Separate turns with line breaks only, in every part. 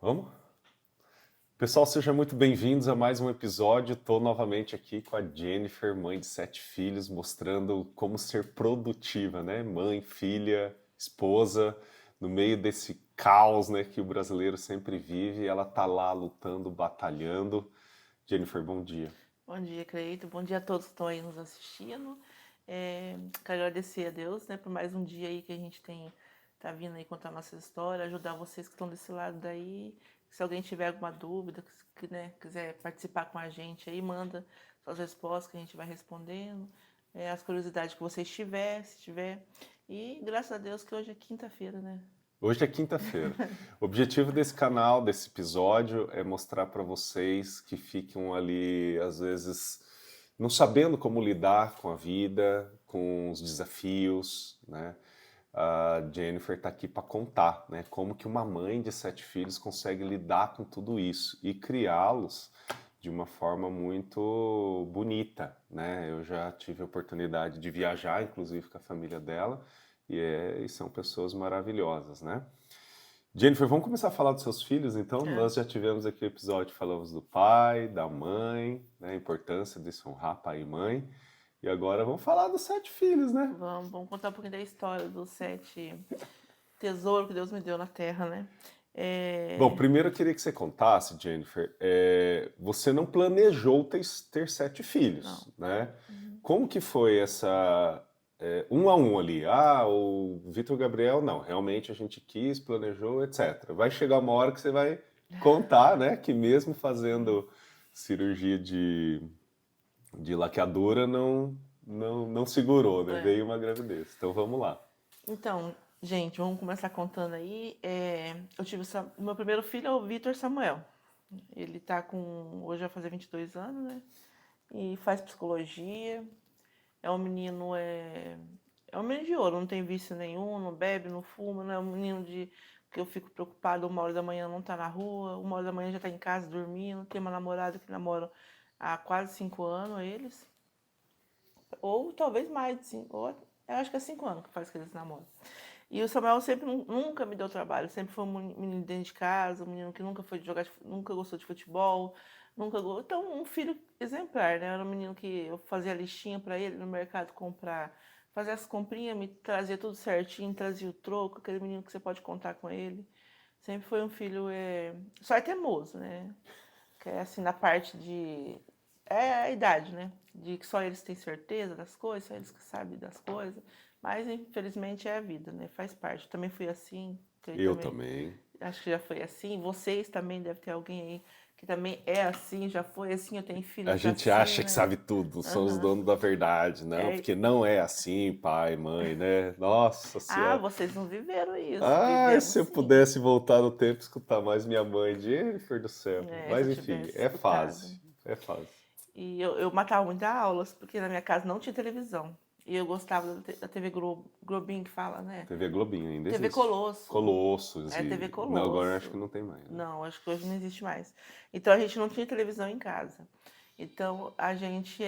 Vamos? Pessoal, sejam muito bem-vindos a mais um episódio. Estou novamente aqui com a Jennifer, mãe de 7 filhos, mostrando como ser produtiva, né? Mãe, filha, esposa, no meio desse caos, né, que o brasileiro sempre vive. Ela tá lá lutando, batalhando. Jennifer, bom dia.
Bom dia, Cleito. Bom dia a todos que estão aí nos assistindo. Quero agradecer a Deus, né, por mais um dia aí que a gente tá vindo aí contar nossa história, ajudar vocês que estão desse lado daí. Se alguém tiver alguma dúvida, né, quiser participar com a gente aí, manda suas respostas que a gente vai respondendo. As curiosidades que vocês tiver, se tiver. E graças a Deus que hoje é quinta-feira, né?
Hoje é quinta-feira. O objetivo desse canal, desse episódio, é mostrar para vocês que ficam ali, às vezes, não sabendo como lidar com a vida, com os desafios, né? A Jennifer está aqui para contar, né? Como que uma mãe de 7 filhos consegue lidar com tudo isso e criá-los de uma forma muito bonita, né? Eu já tive a oportunidade de viajar, inclusive com a família dela, e são pessoas maravilhosas, né? Jennifer, vamos começar a falar dos seus filhos, então?
É.
Nós já tivemos aqui o episódio, falamos do pai, da mãe, né? A importância de se honrar pai e mãe. E agora vamos falar dos 7 filhos, né?
Vamos contar um pouquinho da história dos 7 tesouros que Deus me deu na terra, né?
Bom,
É,
primeiro eu queria que você contasse, Jennifer, você não planejou ter 7 filhos,
não.
né?
Uhum.
Como que foi essa, um a um ali? Ah, o Vitor Gabriel, não, realmente a gente quis, planejou, etc. Vai chegar uma hora que você vai contar, né, que mesmo fazendo cirurgia de laqueadura não segurou, né?
É.
Veio uma gravidez. Então vamos lá.
Então, gente, vamos começar contando aí. O meu primeiro filho é o Vitor Samuel. Ele tá com. Hoje vai fazer 22 anos, né? E faz psicologia. É um menino. É um menino de ouro, não tem vício nenhum, não bebe, não fuma, não é um menino de. Que eu fico preocupado, 1 hora da manhã não tá na rua, 1 hora da manhã já tá em casa dormindo. Tem uma namorada que namora há quase 5 anos, eles. Ou talvez mais de 5. Ou, eu acho que é 5 anos que faz que eles namoram. E o Samuel sempre nunca me deu trabalho, sempre foi um menino dentro de casa, um menino que nunca foi jogar, nunca gostou de futebol, nunca gostou. Então, um filho exemplar, né? Era um menino que eu fazia listinha para ele no mercado comprar, fazia as comprinhas, me trazia tudo certinho, trazia o troco, aquele menino que você pode contar com ele. Sempre foi um filho, só é teimoso, né? Que é assim, na parte de. É a idade, né? De que só eles têm certeza das coisas, só eles que sabem das coisas. Mas, infelizmente, é a vida, né? Faz parte. Eu também fui assim, que
Eu
também.
também.
Acho que já foi assim. Vocês também devem ter alguém aí que também é assim, já foi assim. Eu tenho
A
filhos
gente
assim,
acha que
né?
sabe tudo, são os
Aham.
donos da verdade, não,
É.
porque não é assim, pai, mãe, né? Nossa
Ah,
Senhora.
vocês não viveram isso.
Ai,
Vivemos
se eu
sim.
pudesse voltar no tempo e escutar mais minha mãe, Jennifer do céu.
Se
Mas
eu
enfim,
tivesse
é
escutado.
fase, é fase.
E eu matava muitas aulas, porque na minha casa não tinha televisão. E eu gostava da TV Globinho que fala, né?
TV Globinho ainda
TV
existe.
Colosso.
Colossos
É TV
e... Não, agora eu acho que
Colosso.
não tem mais, né?
Não, acho que hoje não existe mais. Então a gente não tinha televisão em casa. Então a gente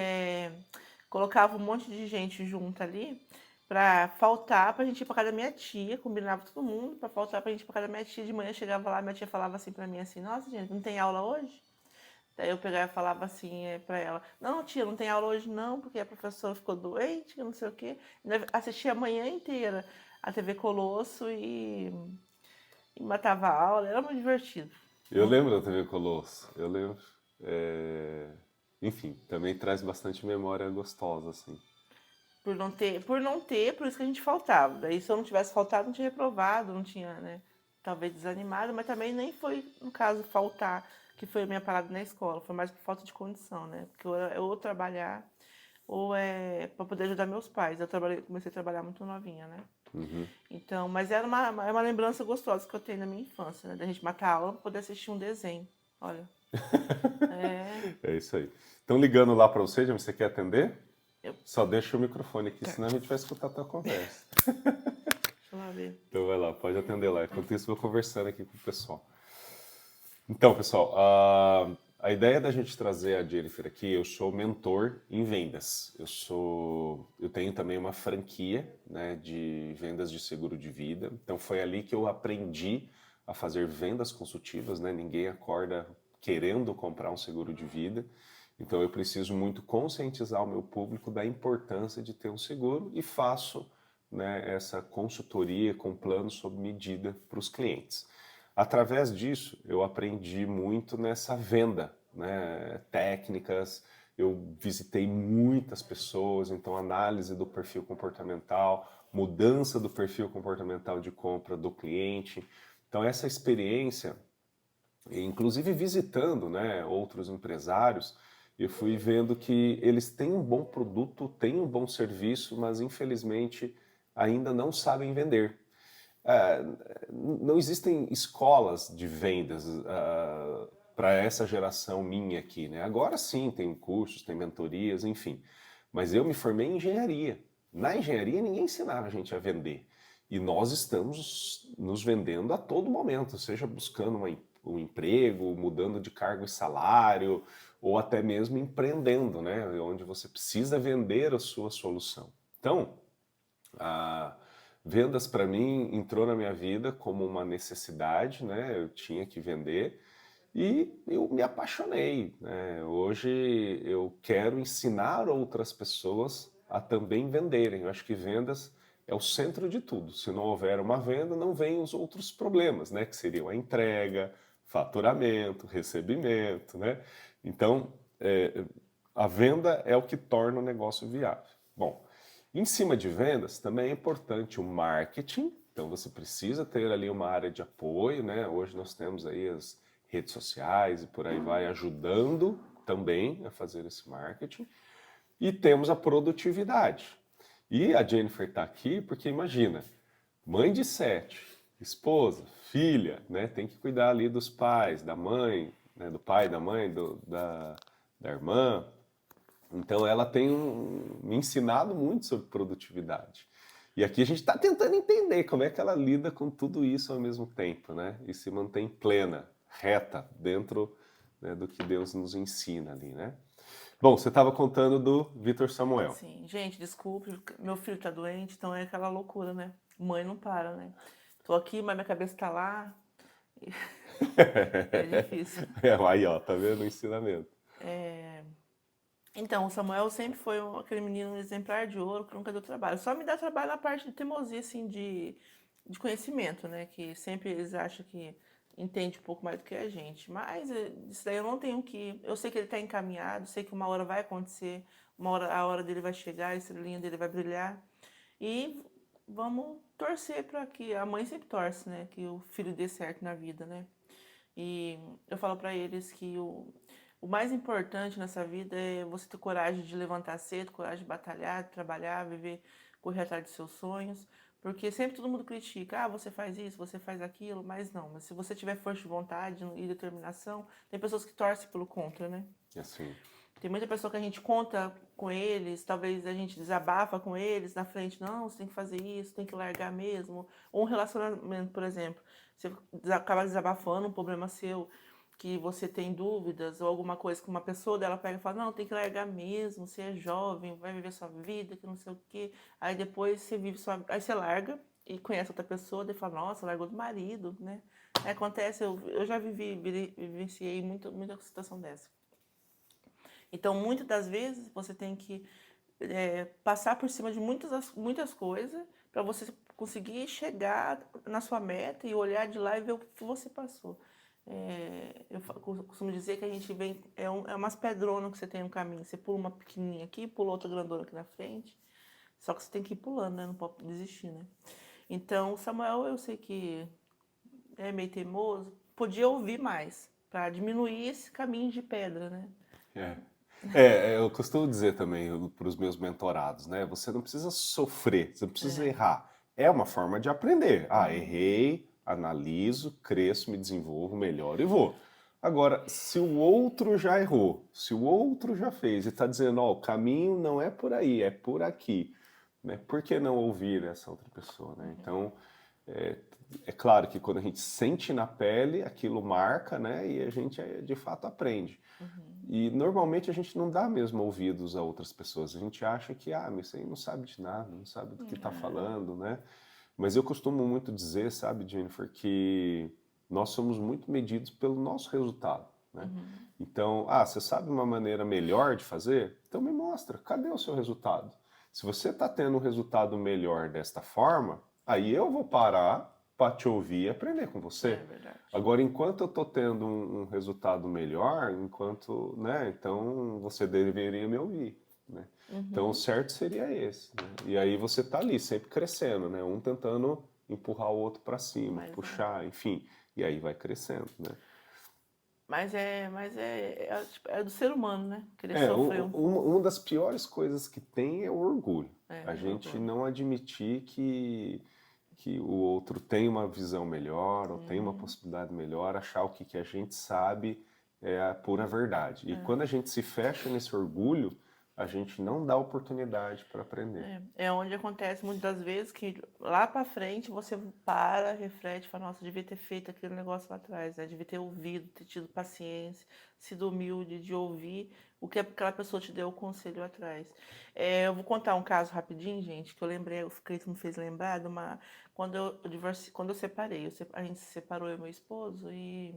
colocava um monte de gente junto ali pra faltar pra gente ir pra casa da minha tia, combinava todo mundo pra faltar pra gente ir pra casa da minha tia. De manhã chegava lá, minha tia falava assim pra mim assim, nossa gente, não tem aula hoje? Daí eu pegava e falava assim pra ela, não tia, não tem aula hoje não, porque a professora ficou doente, que não sei o quê. Assisti a manhã inteira a TV Colosso e matava a aula, era muito divertido.
Eu lembro da TV Colosso, eu lembro. É, enfim, também traz bastante memória gostosa, assim.
Por isso que a gente faltava. Daí se eu não tivesse faltado, não tinha reprovado, não tinha, né? Talvez desanimado, mas também nem foi, no caso, faltar, que foi a minha parada na escola. Foi mais por falta de condição, né? Porque ou trabalhar, ou é para poder ajudar meus pais. Comecei a trabalhar muito novinha, né?
Uhum.
Então, mas era uma lembrança gostosa que eu tenho na minha infância, né? Da gente matar a aula para poder assistir um desenho. Olha, é.
É isso aí. Estão ligando lá para você, já você quer atender?
Eu,
Só deixa o microfone aqui,
tá,
senão a gente vai escutar a tua conversa.
deixa eu lá ver.
Então vai lá, pode atender lá. Enquanto isso, eu vou conversando aqui com o pessoal. Então, pessoal, a ideia da gente trazer a Jennifer aqui, eu sou mentor em vendas. Eu tenho também uma franquia, né, de vendas de seguro de vida. Então foi ali que eu aprendi a fazer vendas consultivas, né? Ninguém acorda querendo comprar um seguro de vida. Então eu preciso muito conscientizar o meu público da importância de ter um seguro e faço, né, essa consultoria com plano sob medida para os clientes. Através disso, eu aprendi muito nessa venda, né, técnicas, eu visitei muitas pessoas, então análise do perfil comportamental, mudança do perfil comportamental de compra do cliente. Então essa experiência, inclusive visitando, né, outros empresários, eu fui vendo que eles têm um bom produto, têm um bom serviço, mas infelizmente ainda não sabem vender. É, não existem escolas de vendas para essa geração minha aqui, né? Agora sim, tem cursos, tem mentorias, enfim. Mas eu me formei em engenharia. Na engenharia ninguém ensinava a gente a vender. E nós estamos nos vendendo a todo momento, seja buscando um emprego, mudando de cargo e salário, ou até mesmo empreendendo, né? Onde você precisa vender a sua solução. Então, a vendas para mim entrou na minha vida como uma necessidade, né? Eu tinha que vender e eu me apaixonei, né? Hoje eu quero ensinar outras pessoas a também venderem. Eu acho que vendas é o centro de tudo. Se não houver uma venda, não vêm os outros problemas, né? Que seriam a entrega, faturamento, recebimento, né? Então, a venda é o que torna o negócio viável. Bom, em cima de vendas, também é importante o marketing, então você precisa ter ali uma área de apoio, né? Hoje nós temos aí as redes sociais e por aí vai ajudando também a fazer esse marketing. E temos a produtividade. E a Jennifer está aqui porque imagina, mãe de 7, esposa, filha, né? Tem que cuidar ali dos pais, da mãe, né? Do pai, da mãe, da irmã. Então ela tem me ensinado muito sobre produtividade. E aqui a gente está tentando entender como é que ela lida com tudo isso ao mesmo tempo, né? E se mantém plena, reta, dentro, né, do que Deus nos ensina ali, né? Bom, você estava contando do Vitor Samuel.
Sim, gente, desculpe, meu filho tá doente, então é aquela loucura, né? Mãe não para, né? Tô aqui, mas minha cabeça tá lá. É difícil.
Aí, ó, tá vendo o ensinamento?
Então, o Samuel sempre foi aquele menino exemplar de ouro que nunca deu trabalho. Só me dá trabalho na parte de teimosia, assim, de conhecimento, né? Que sempre eles acham que entende um pouco mais do que a gente. Mas isso daí eu não tenho que. Eu sei que ele está encaminhado, sei que uma hora vai acontecer, uma hora a hora dele vai chegar, a estrelinha dele vai brilhar. E vamos torcer para que. A mãe sempre torce, né? Que o filho dê certo na vida, né? E eu falo para eles que o mais importante nessa vida é você ter coragem de levantar cedo, coragem de batalhar, de trabalhar, viver, correr atrás dos seus sonhos. Porque sempre todo mundo critica, ah, você faz isso, você faz aquilo, mas não. Mas se você tiver força de vontade e determinação, tem pessoas que torcem pelo contra, né?
Assim.
Tem muita pessoa que a gente conta com eles, talvez a gente desabafa com eles na frente, não, você tem que fazer isso, tem que largar mesmo. Ou um relacionamento, por exemplo, você acaba desabafando um problema seu, que você tem dúvidas, ou alguma coisa que uma pessoa dela pega e fala, não, tem que largar mesmo, você é jovem, vai viver sua vida, que não sei o quê. Aí depois você vive sua. Aí você larga e conhece outra pessoa, daí fala, nossa, largou do marido, né? Aí acontece, eu já vivenciei muita situação dessa. Então, muitas das vezes, você tem que passar por cima de muitas coisas para você conseguir chegar na sua meta e olhar de lá e ver o que você passou. Eu costumo dizer que a gente vem, é umas pedronas que você tem no caminho. Você pula uma pequenininha aqui, pula outra grandona aqui na frente. Só que você tem que ir pulando, né? Não pode desistir, né? Então, Samuel, eu sei que é meio teimoso, podia ouvir mais para diminuir esse caminho de pedra, né?
É. Eu costumo dizer também para os meus mentorados, né? Você não precisa sofrer, você não precisa errar. É uma forma de aprender. Ah, errei, analiso, cresço, me desenvolvo, melhoro e vou. Agora, se o outro já errou, se o outro já fez e está dizendo, ó, o caminho não é por aí, é por aqui, né? Por que não ouvir essa outra pessoa, né? Então, é, é claro que quando a gente sente na pele, aquilo marca, né? E a gente de fato aprende. E normalmente a gente não dá mesmo ouvidos a outras pessoas. A gente acha que, mas isso aí não sabe de nada, não sabe do que está falando, né? Mas eu costumo muito dizer, sabe, Jennifer, que nós somos muito medidos pelo nosso resultado, né?
Uhum.
Então, você sabe uma maneira melhor de fazer? Então me mostra, cadê o seu resultado? Se você está tendo um resultado melhor desta forma, aí eu vou parar para te ouvir e aprender com
É
você.
verdade.
Agora, enquanto eu estou tendo um resultado melhor, né? Então você deveria me ouvir, né? Então, o
Uhum.
certo seria esse, né? E aí você tá ali, sempre crescendo, né? Um tentando empurrar o outro para cima,
Mas
puxar, enfim. E aí vai crescendo, né?
tipo, é do ser humano, né? Querer
É,
sofrer um pouco.
uma das piores coisas que tem é o orgulho. A
É
gente
orgulho.
não admitir que o outro tem uma visão melhor ou tem uma
Uhum.
possibilidade melhor, achar o que a gente sabe é a pura verdade. E
É.
quando a gente se fecha nesse orgulho, a gente não dá oportunidade para aprender.
É onde acontece muitas vezes que lá pra frente você para, reflete, fala, nossa, devia ter feito aquele negócio lá atrás, né? Devia ter ouvido, ter tido paciência, sido humilde de ouvir o que aquela pessoa te deu o conselho atrás. Eu vou contar um caso rapidinho, gente, que eu lembrei, o Cleiton me fez lembrar de uma. Quando eu separei, a gente se separou, eu e meu esposo, e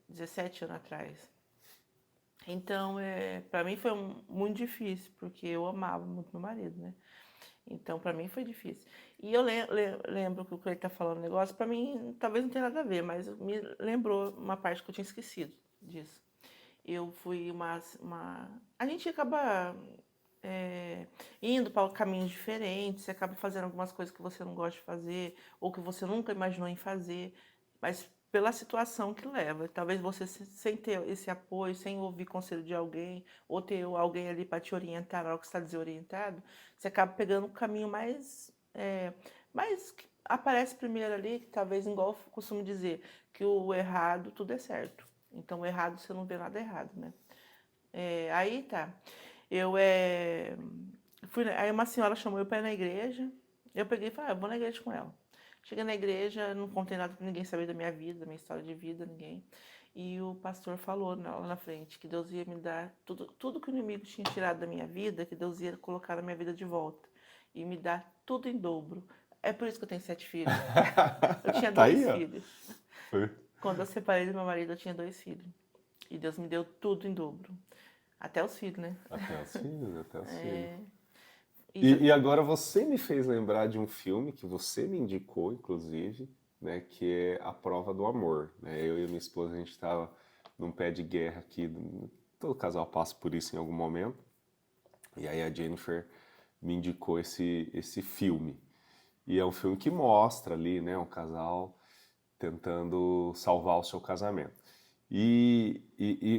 17 anos atrás. Então, para mim foi muito difícil, porque eu amava muito meu marido, né? Então, para mim foi difícil. E eu lembro que o Cleiton tá falando um negócio, para mim talvez não tenha nada a ver, mas me lembrou uma parte que eu tinha esquecido disso. Eu fui A gente acaba indo para caminhos diferentes, você acaba fazendo algumas coisas que você não gosta de fazer, ou que você nunca imaginou em fazer, mas pela situação que leva. Talvez você, sem ter esse apoio, sem ouvir conselho de alguém, ou ter alguém ali para te orientar na hora que você está desorientado, você acaba pegando o caminho mais que aparece primeiro ali, que talvez, igual eu costumo dizer, que o errado, tudo é certo. Então, o errado, você não vê nada errado, né? Aí tá. Eu aí uma senhora chamou eu para ir na igreja. Eu peguei e falei, eu vou na igreja com ela. Cheguei na igreja, não contei nada para ninguém saber da minha vida, da minha história de vida, ninguém. E o pastor falou lá na frente que Deus ia me dar tudo que o inimigo tinha tirado da minha vida, que Deus ia colocar na minha vida de volta. E me dar tudo em dobro. É por isso que eu tenho 7 filhos. Eu tinha
Tá aí,
2
ó.
filhos.
Foi.
Quando eu separei do meu marido, eu tinha 2 filhos. E Deus me deu tudo em dobro. Até os filhos, né?
Até os filhos, até os filhos.
Isso.
E agora você me fez lembrar de um filme que você me indicou, inclusive, né, que é A Prova do Amor, né? Eu e minha esposa, a gente estava num pé de guerra aqui, todo casal passa por isso em algum momento, e aí a Jennifer me indicou esse filme. E é um filme que mostra ali, né, um casal tentando salvar o seu casamento. E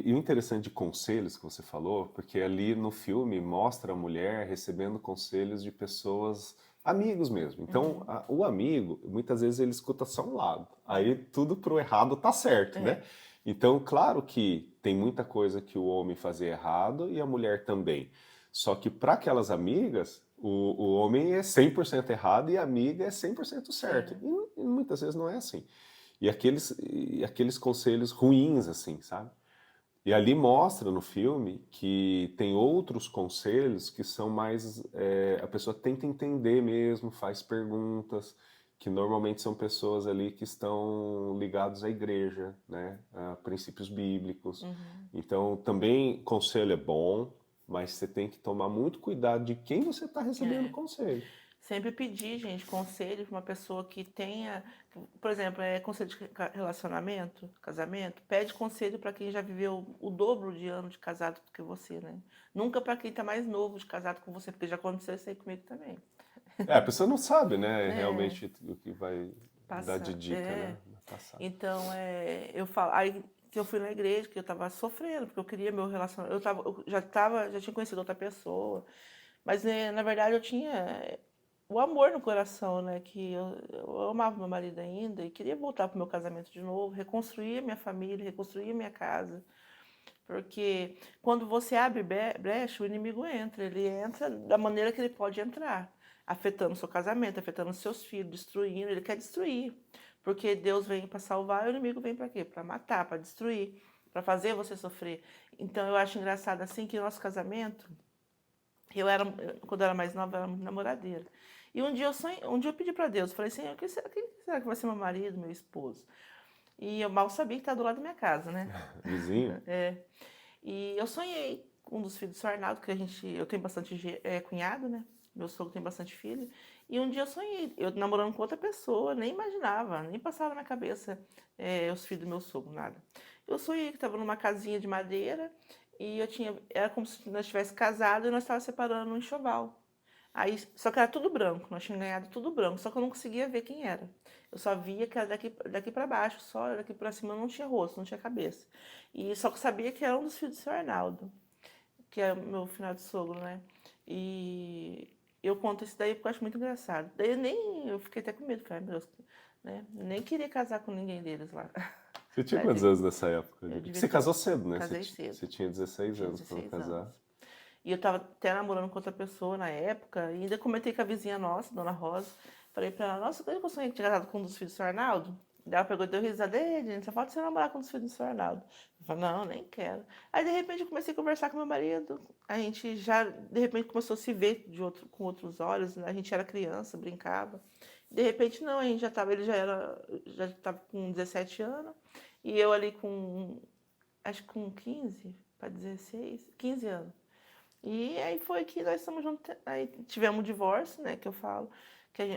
o interessante de conselhos que você falou, porque ali no filme mostra a mulher recebendo conselhos de pessoas, amigos mesmo. Então, o amigo, muitas vezes ele escuta só um lado. Aí tudo pro errado tá certo, né? Então, claro que tem muita coisa que o homem fazia errado e a mulher também. Só que para aquelas amigas, o homem é 100% errado e a amiga é 100% certo. E muitas vezes não é assim. E aqueles conselhos ruins, assim, sabe? E ali mostra no filme que tem outros conselhos que são mais. A pessoa tenta entender mesmo, faz perguntas, que normalmente são pessoas ali que estão ligados à igreja, né? A princípios bíblicos. Então, também conselho é bom, mas você tem que tomar muito cuidado de quem você está recebendo conselho.
Sempre pedir, gente, conselho para uma pessoa que tenha, por exemplo, conselho de relacionamento, casamento, pede conselho para quem já viveu o dobro de anos de casado do que você, né? Nunca para quem está mais novo de casado com você, porque já aconteceu isso aí comigo também.
A pessoa não sabe, né,
É,
realmente o que vai dar de
passa,
dica, né? Passar.
Então, eu falo, aí que eu fui na igreja, que eu tava sofrendo, porque eu queria meu relacionamento, já tinha conhecido outra pessoa, mas na verdade eu tinha o amor no coração, né, que eu amava meu marido ainda e queria voltar pro meu casamento de novo, reconstruir a minha família, reconstruir a minha casa, porque quando você abre brecha, o inimigo entra, ele entra da maneira que ele pode entrar, afetando o seu casamento, afetando os seus filhos, destruindo, ele quer destruir. Porque Deus vem para salvar e o inimigo vem para quê? Para matar, para destruir, para fazer você sofrer. Então eu acho engraçado assim que o nosso casamento, quando eu era mais nova, eu era muito namoradeira. E um dia eu pedi para Deus, falei, Senhor, quem será que vai ser meu marido, meu esposo? E eu mal sabia que tá do lado da minha casa, né?
Vizinho?
É. E eu sonhei com um dos filhos do Sr. Arnaldo, que eu tenho bastante cunhado, né? Meu sogro tem bastante filho. E um dia eu sonhei, eu namorando com outra pessoa, nem imaginava, nem passava na minha cabeça os filhos do meu sogro, nada. Eu sonhei que estava numa casinha de madeira e era como se nós estivéssemos casados e nós estávamos separando um enxoval. Aí, só que era tudo branco, nós tínhamos ganhado tudo branco, só que eu não conseguia ver quem era. Eu só via que era daqui para baixo, só daqui para cima não tinha rosto, não tinha cabeça. E só que eu sabia que era um dos filhos do Sr. Arnaldo, que é meu finado sogro, né? E eu conto isso daí porque eu acho muito engraçado. Daí eu fiquei até com medo, falei, meu Deus, né? Nem queria casar com ninguém deles lá.
Você tinha quantos
Tadinho.
anos nessa época?
Eu devia
Você
ter.
casou cedo, né?
Casei cedo.
Você tinha 16
Tinha
anos quando
16
casar.
anos. E eu tava até namorando com outra pessoa na época, e ainda comentei com a vizinha nossa, Dona Rosa. Falei pra ela, nossa, quando eu sonhei que tinha casado com um dos filhos do Sr. Arnaldo? Daí ela pegou e deu risada, gente, só falta você namorar com um dos filhos do Sr. Arnaldo. Eu falei, não, nem quero. Aí, de repente, eu comecei a conversar com meu marido. A gente já, de repente, começou a se ver com outros olhos, né? A gente era criança, brincava. De repente, não, a gente já estava com 17 anos, e eu ali acho que com 15 para 16, 15 anos. E aí foi que nós estamos juntos. Aí tivemos o divórcio, né? Que eu falo,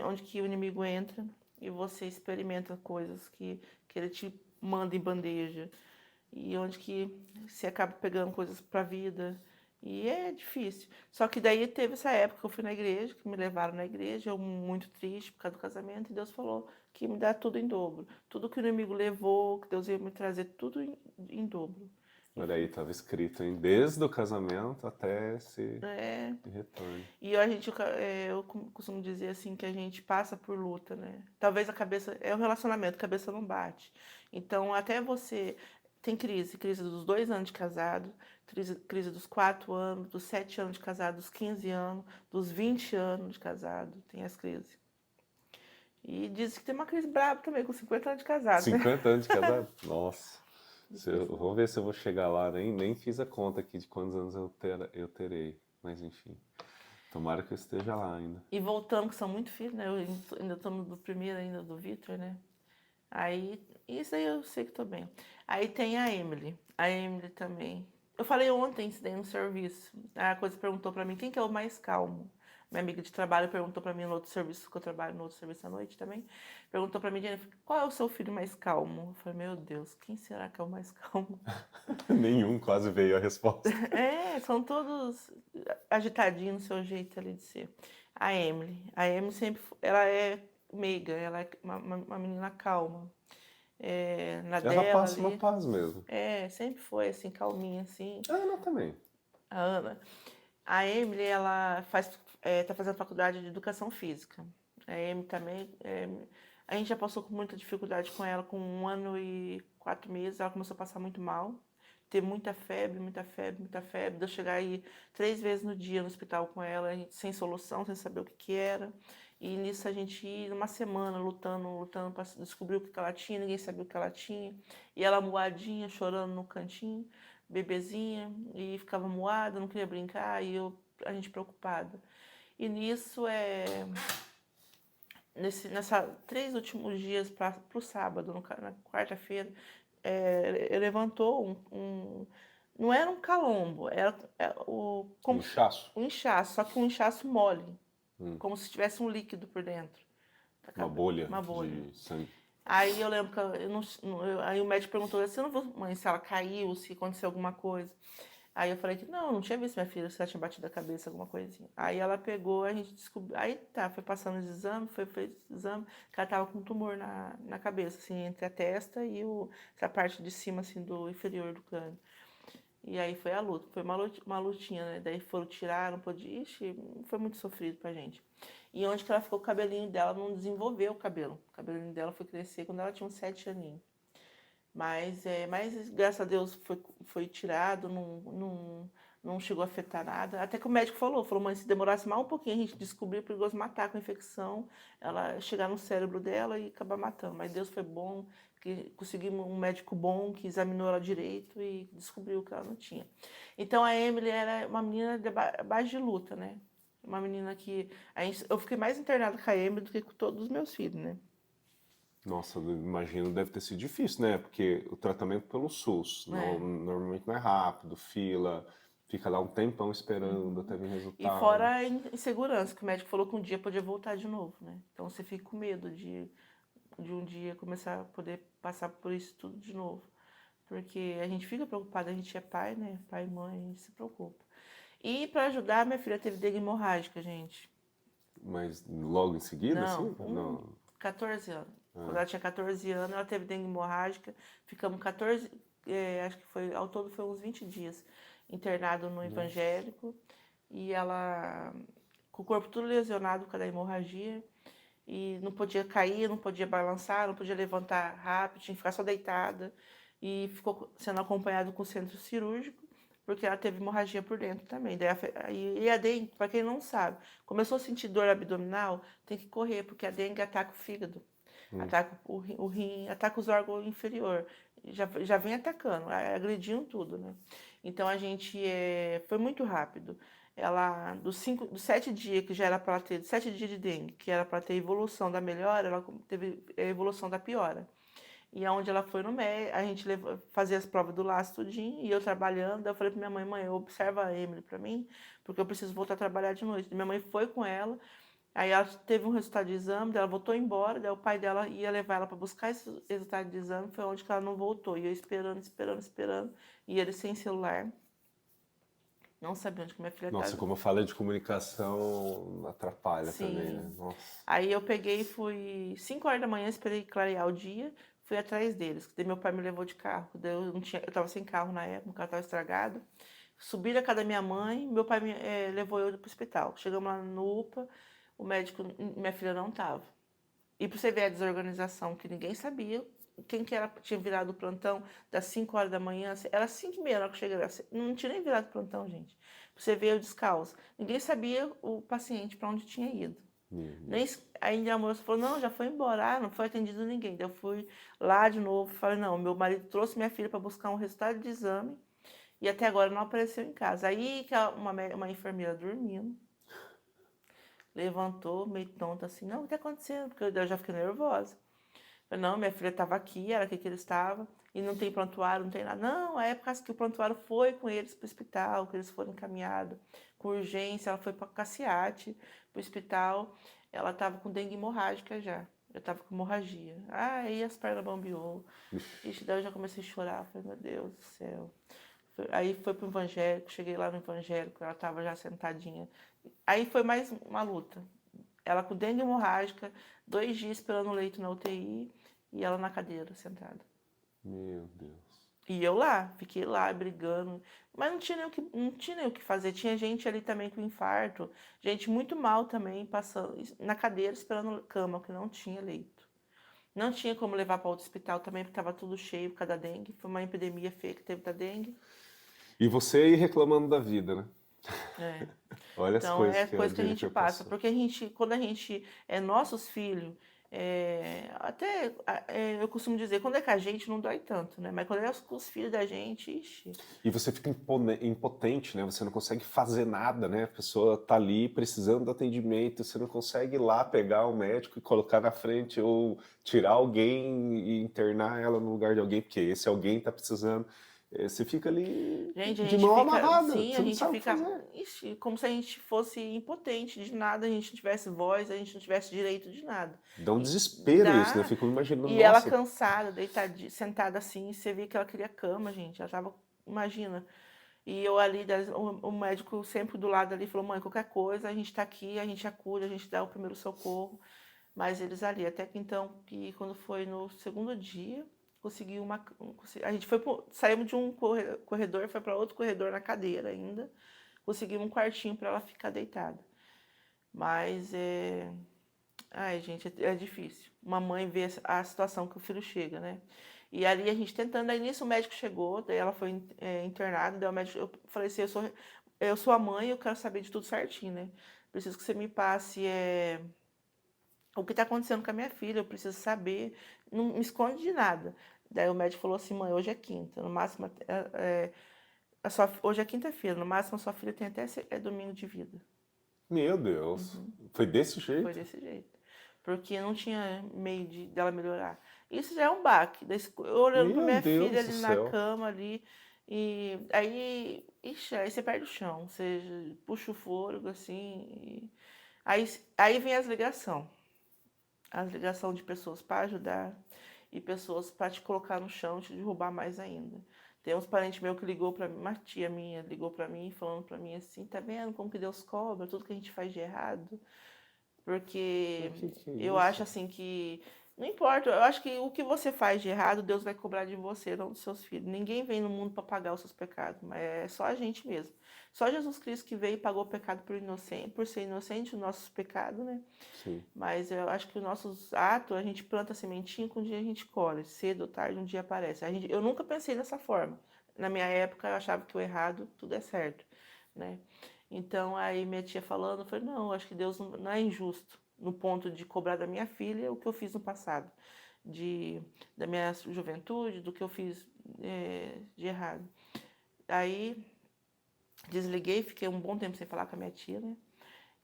onde que o inimigo entra e você experimenta coisas que ele te manda em bandeja. E onde que você acaba pegando coisas pra vida. E é difícil. Só que daí teve essa época que eu fui na igreja, que me levaram na igreja, eu muito triste por causa do casamento, e Deus falou que ia me dá tudo em dobro. Tudo que o inimigo levou, que Deus ia me trazer tudo em dobro.
Olha aí, estava escrito, hein? Desde o casamento até esse
É,
retorno.
e eu costumo dizer assim que a gente passa por luta, né? Talvez a cabeça é o relacionamento, a cabeça não bate. Então até você tem crise dos 2 anos de casado, crise dos 4 anos, dos 7 anos de casado, dos 15 anos, dos 20 anos de casado, tem as crises. E diz que tem uma crise braba também com 50 anos de casado, né?
50 anos de casado? Nossa.
Difícil, não.
Vamos ver se eu vou chegar lá, nem fiz a conta aqui de quantos anos eu terei. Mas enfim, tomara que eu esteja lá ainda.
E voltando, que são muito filhos, né? Eu ainda estou no do primeiro ainda, do Vitor, né? Aí, isso aí eu sei que tô bem. Aí tem a Emily. A Emily também. Eu falei ontem isso daí no serviço. A coisa perguntou pra mim quem que é o mais calmo. Minha amiga de trabalho perguntou pra mim no outro serviço, que eu trabalho no outro serviço à noite também. Perguntou pra mim, Jennifer, qual é o seu filho mais calmo? Eu falei, meu Deus, quem será que é o mais calmo?
Nenhum quase veio a resposta.
É, são todos agitadinhos no seu jeito ali de ser. A Emily. A Emily sempre, ela é meiga, ela é uma menina calma. Na
Ela
dela
passa uma
ali.
paz mesmo.
Sempre foi assim, calminha, assim.
A Ana também.
A Ana. A Emily, tá fazendo faculdade de educação física. A Emily também. A gente já passou com muita dificuldade com ela, com 1 ano e 4 meses. Ela começou a passar muito mal. Ter muita febre, muita febre, muita febre. De eu chegar aí 3 vezes no dia no hospital com ela, sem solução, sem saber o que era. E nisso a gente ia uma semana lutando, lutando para descobrir o que ela tinha, ninguém sabia o que ela tinha. E ela moadinha, chorando no cantinho, bebezinha, e ficava moada, não queria brincar, e a gente preocupada. E nisso nessa 3 últimos dias para o sábado, na quarta-feira, levantou não era um calombo, era
Um inchaço.
um inchaço, só que um inchaço mole,
Hum.
como se tivesse um líquido por dentro.
Uma bolha
Uma bolha.
de sangue.
Aí eu lembro que aí o médico perguntou assim, eu não vou, mãe, se ela caiu, se aconteceu alguma coisa. Aí eu falei que não tinha visto minha filha, se ela tinha batido a cabeça, alguma coisinha. Aí ela pegou, a gente descobriu, aí tá, foi passando os exames, fez exame, que ela tava com um tumor na cabeça, assim, entre a testa e essa parte de cima, assim, do inferior do crânio. E aí foi a luta, foi uma lutinha, né? Daí foram tirar, não podia, ixi, foi muito sofrido pra gente. E onde que ela ficou, o cabelinho dela não desenvolveu o cabelo. O cabelinho dela foi crescer quando ela tinha uns 7 aninhos. Mas graças a Deus foi tirado, não chegou a afetar nada. Até que o médico falou, mãe, se demorasse mais um pouquinho, a gente descobriu, é perigoso matar com a infecção, ela chegar no cérebro dela e acabar matando. Mas Deus foi bom, que conseguimos um médico bom que examinou ela direito e descobriu que ela não tinha. Então a Emily era uma menina de base de luta, né? Uma menina que... eu fiquei mais internada com a Emily do que com todos os meus filhos, né?
Nossa, eu imagino deve ter sido difícil, né? Porque o tratamento pelo SUS normalmente não é rápido, fila, fica lá um tempão esperando até vir
E
resultado.
fora a insegurança, que o médico falou que um dia podia voltar de novo, né? Então você fica com medo de um dia começar a poder passar por isso tudo de novo. Porque a gente fica preocupado, a gente é pai, né? Pai e mãe, a gente se preocupa. E para ajudar, minha filha teve dengue hemorrágica, gente.
Mas logo em seguida,
Não,
assim?
com
Não.
14 anos. Quando ela tinha 14 anos, ela teve dengue hemorrágica. Ficamos 14, acho que foi, ao todo foi uns 20 dias internado no evangélico. E ela, com o corpo tudo lesionado por causa da hemorragia. E não podia cair, não podia balançar, não podia levantar rápido, tinha que ficar só deitada. E ficou sendo acompanhado com o centro cirúrgico, porque ela teve hemorragia por dentro também. Daí e a dengue, para quem não sabe, começou a sentir dor abdominal, tem que correr, porque a dengue ataca o fígado, ataca o rim, ataca os órgãos inferiores. Já vem atacando, agredindo tudo, né? Então a gente foi muito rápido. Ela, dos 7 dias que já era para ela ter, 7 dias de dengue, que era para ter evolução da melhora, ela teve a evolução da piora. E aonde ela foi no médico, a gente fazia as provas do laço tudinho, e eu trabalhando, daí eu falei pra minha mãe, mãe, observa a Emily pra mim, porque eu preciso voltar a trabalhar de noite. Minha mãe foi com ela, aí ela teve um resultado de exame, daí ela voltou embora, daí o pai dela ia levar ela para buscar esse resultado de exame, foi onde que ela não voltou. E eu esperando, esperando, esperando, e ele sem celular, não sabia onde que minha filha
Nossa,
estava.
como a falha de comunicação atrapalha também, né?
Sim.
Nossa.
Aí eu peguei e fui 5 horas da manhã, esperei clarear o dia, fui atrás deles. Daí meu pai me levou de carro. Daí eu não tinha, eu tava sem carro na época, o carro estava estragado. Subi na casa da minha mãe, meu pai levou eu pro hospital. Chegamos lá no UPA, o médico, minha filha não tava. E pra você ver a desorganização, que ninguém sabia quem que era, tinha virado o plantão das 5 horas da manhã, era 5h30 na hora que eu cheguei lá. Não tinha nem virado o plantão, gente. Pra você ver o descalço. Ninguém sabia o paciente para onde tinha ido.
Meu
Nem,
Deus.
aí a moça falou, não, já foi embora, não foi atendido ninguém. Daí eu fui lá de novo, falei, não, meu marido trouxe minha filha para buscar um resultado de exame e até agora não apareceu em casa. Aí que uma enfermeira dormindo, levantou, meio tonta assim, não, o que está acontecendo? Porque eu já fiquei nervosa. Falei, não, minha filha estava aqui, era aqui que ele estava, e não tem prontuário, não tem nada. Não, é por causa que o prontuário foi com eles para o hospital, que eles foram encaminhados com urgência, ela foi para Caciate, para o hospital, ela estava com dengue hemorrágica já. Eu estava com hemorragia. Ah, aí as pernas bambeou. Ixi, daí eu já comecei a chorar. Falei, meu Deus do céu. Aí foi pro evangélico, cheguei lá no evangélico, ela estava já sentadinha. Aí foi mais uma luta. Ela com dengue hemorrágica, 2 dias esperando o leito na UTI e ela na cadeira, sentada.
Meu Deus.
E eu lá, fiquei lá brigando, mas não tinha nem o que fazer. Tinha gente ali também com infarto, gente muito mal também, passando na cadeira esperando cama, porque não tinha leito. Não tinha como levar para outro hospital também, porque estava tudo cheio por causa da dengue. Foi uma epidemia feia que teve da dengue.
E você aí reclamando da vida, né?
É.
Olha as
Então,
coisas
é
que a
coisa que a gente
Jennifer
passa,
passou.
porque quando a gente é nossos filhos, eu costumo dizer, quando é com a gente não dói tanto, né? Mas quando é com os filhos da gente, ixi.
E você fica impotente, né? Você não consegue fazer nada, né? A pessoa tá ali precisando do atendimento, você não consegue ir lá pegar o médico e colocar na frente ou tirar alguém e internar ela no lugar de alguém, porque esse alguém tá precisando. Você fica ali
Gente, a
de
gente
mão
fica,
amarrada,
sim,
você
a
não
gente
sabe o que
fica,
fazer.
ixi, como se a gente fosse impotente de nada, a gente não tivesse voz, a gente não tivesse direito de nada.
Dá um
E
desespero isso, né? Eu
dá,
fico imaginando,
e ela
nossa,
cansada, deitada, sentada assim, você via que ela queria cama, gente. Ela tava, imagina. E eu ali, o médico sempre do lado ali falou, mãe, qualquer coisa, a gente tá aqui, a gente acude, a gente dá o primeiro socorro. Mas eles ali, até que então, que quando foi no segundo dia, consegui a gente saímos de um corredor, foi para outro corredor na cadeira ainda, conseguimos um quartinho para ela ficar deitada. Mas ai, gente, é difícil. Uma mãe vê a situação que o filho chega, né? E ali a gente tentando, aí nisso o médico chegou, daí ela foi internada, daí o médico, eu falei assim, eu sou a mãe, eu quero saber de tudo certinho, né? Preciso que você me passe o que está acontecendo com a minha filha, eu preciso saber, não me esconde de nada. Daí o médico falou assim, mãe, hoje é quinta, no máximo, hoje é quinta-feira, no máximo a sua filha tem até domingo de vida.
Meu Deus. Foi desse
Foi
jeito?
desse jeito. Porque não tinha meio dela melhorar. Isso já é um baque. Eu olhando pra
Meu
minha filha
Deus do
ali na
céu.
cama ali. E aí, ixi, aí você perde o chão. Você puxa o fôlego assim. Aí vem as ligações. As ligações de pessoas para ajudar e pessoas para te colocar no chão e te derrubar mais ainda. Tem uns parentes meus que ligou para mim, uma tia minha ligou para mim, falando para mim assim, tá vendo como que Deus cobra tudo que a gente faz de errado? Porque
Mas que é
eu acho
isso?
assim que não importa, eu acho que o que você faz de errado, Deus vai cobrar de você, não dos seus filhos. Ninguém vem no mundo para pagar os seus pecados, mas é só a gente mesmo. Só Jesus Cristo que veio e pagou o pecado por ser inocente, os nossos pecados, né?
Sim.
Mas eu acho que os nossos atos, a gente planta a sementinha, que um dia a gente colhe. Cedo ou tarde, um dia aparece. Eu nunca pensei dessa forma. Na minha época, eu achava que o errado, tudo é certo, né? Então, aí minha tia falando, eu falei, não, eu acho que Deus não é injusto no ponto de cobrar da minha filha o que eu fiz no passado. De, da minha juventude, do que eu fiz de errado. Aí, desliguei, fiquei um bom tempo sem falar com a minha tia, né?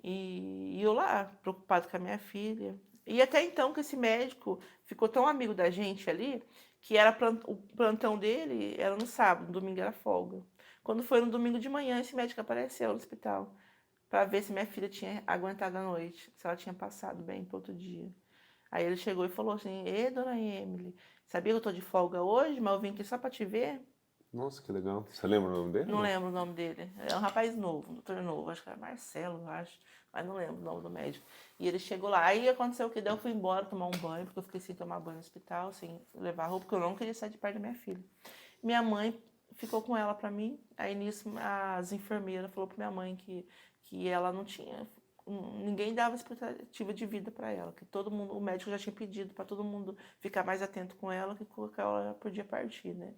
E eu lá, preocupado com a minha filha. E até então que esse médico ficou tão amigo da gente ali, que era o plantão dele era no sábado, no domingo era folga. Quando foi no domingo de manhã, esse médico apareceu no hospital para ver se minha filha tinha aguentado a noite, se ela tinha passado bem para outro dia. Aí ele chegou e falou assim: Ê, dona Emily, sabia que eu tô de folga hoje, mas eu vim aqui só para te ver?
Nossa, que legal. Você lembra o nome dele,
Não
não?
lembro o nome dele. É um rapaz novo, um doutor novo. Acho que era Marcelo, eu acho. Mas não lembro o nome do médico. E ele chegou lá. Aí aconteceu o que? Daí eu fui embora tomar um banho, porque eu fiquei sem tomar banho no hospital, sem levar roupa, porque eu não queria sair de perto da minha filha. Minha mãe ficou com ela pra mim. Aí nisso as enfermeiras falou pra minha mãe que ela não tinha. Ninguém dava expectativa de vida para ela, que todo mundo, o médico já tinha pedido para todo mundo ficar mais atento com ela, que ela podia partir, né?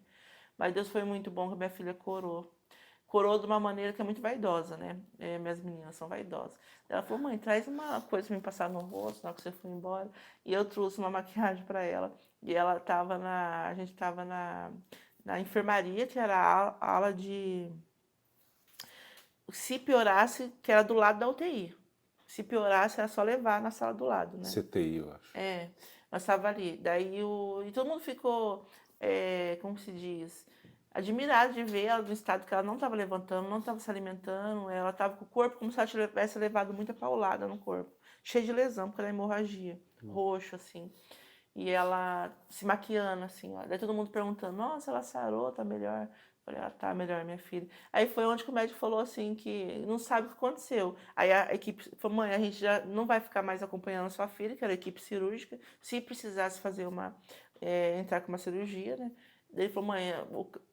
Mas Deus foi muito bom que a minha filha curou. Curou de uma maneira que é muito vaidosa, né? Minhas meninas são vaidosas. Ela falou, mãe, traz uma coisa pra me passar no rosto na hora que você for embora. E eu trouxe uma maquiagem para ela. E ela tava a gente tava na enfermaria, que era a ala de... Se piorasse, que era do lado da UTI. Se piorasse, era só levar na sala do lado, né?
CTI, eu acho.
Nós estava ali. E todo mundo ficou, como se diz, admirado de ver ela no estado que ela não estava levantando, não estava se alimentando, ela estava com o corpo como se ela tivesse levado muita paulada no corpo, cheia de lesão, porque ela é hemorragia, roxo, assim. E ela se maquiando, assim, ó. Daí todo mundo perguntando, nossa, ela sarou, tá melhor. Eu falei, ela tá melhor, minha filha. Aí foi onde que o médico falou assim que não sabe o que aconteceu. Aí a equipe falou, mãe, a gente já não vai ficar mais acompanhando a sua filha, que era a equipe cirúrgica. Se precisasse fazer entrar com uma cirurgia, né? Daí ele falou, mãe,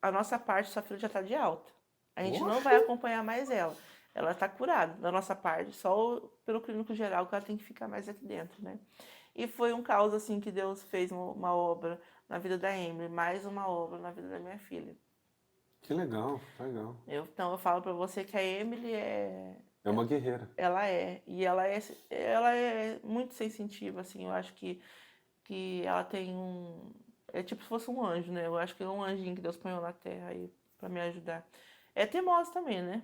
a nossa parte, sua filha já tá de alta. A gente não vai
Oxe!
acompanhar mais ela. Ela tá curada da nossa parte, só pelo clínico geral que ela tem que ficar mais aqui dentro, né? E foi um caos assim que Deus fez uma obra na vida da Emily, mais uma obra na vida da minha filha.
Que legal, legal.
Então eu falo para você que a Emily
É uma guerreira.
ela é e ela é muito sensitiva assim. Eu acho que ela tem é tipo se fosse um anjo, né? Eu acho que é um anjinho que Deus põe na terra aí para me ajudar. É teimosa também, né?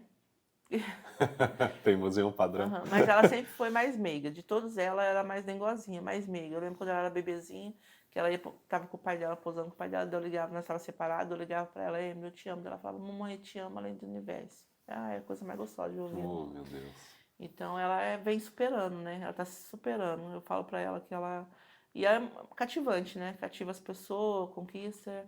Temos aí um padrão.
Aham, mas ela sempre foi mais meiga. De todos ela era mais dengozinha, mais meiga. Eu lembro quando ela era bebezinha, que ela tava com o pai dela, posando com o pai dela, daí eu ligava, nós estávamos separados, eu ligava pra ela, eu te amo. Daí ela falava, mamãe, eu te amo além do universo. Ah, é a coisa mais gostosa de ouvir, né?
Oh, meu Deus.
Então ela vem superando, né? Ela tá se superando. Eu falo pra ela que ela. E é cativante, né? Cativa as pessoas, conquista,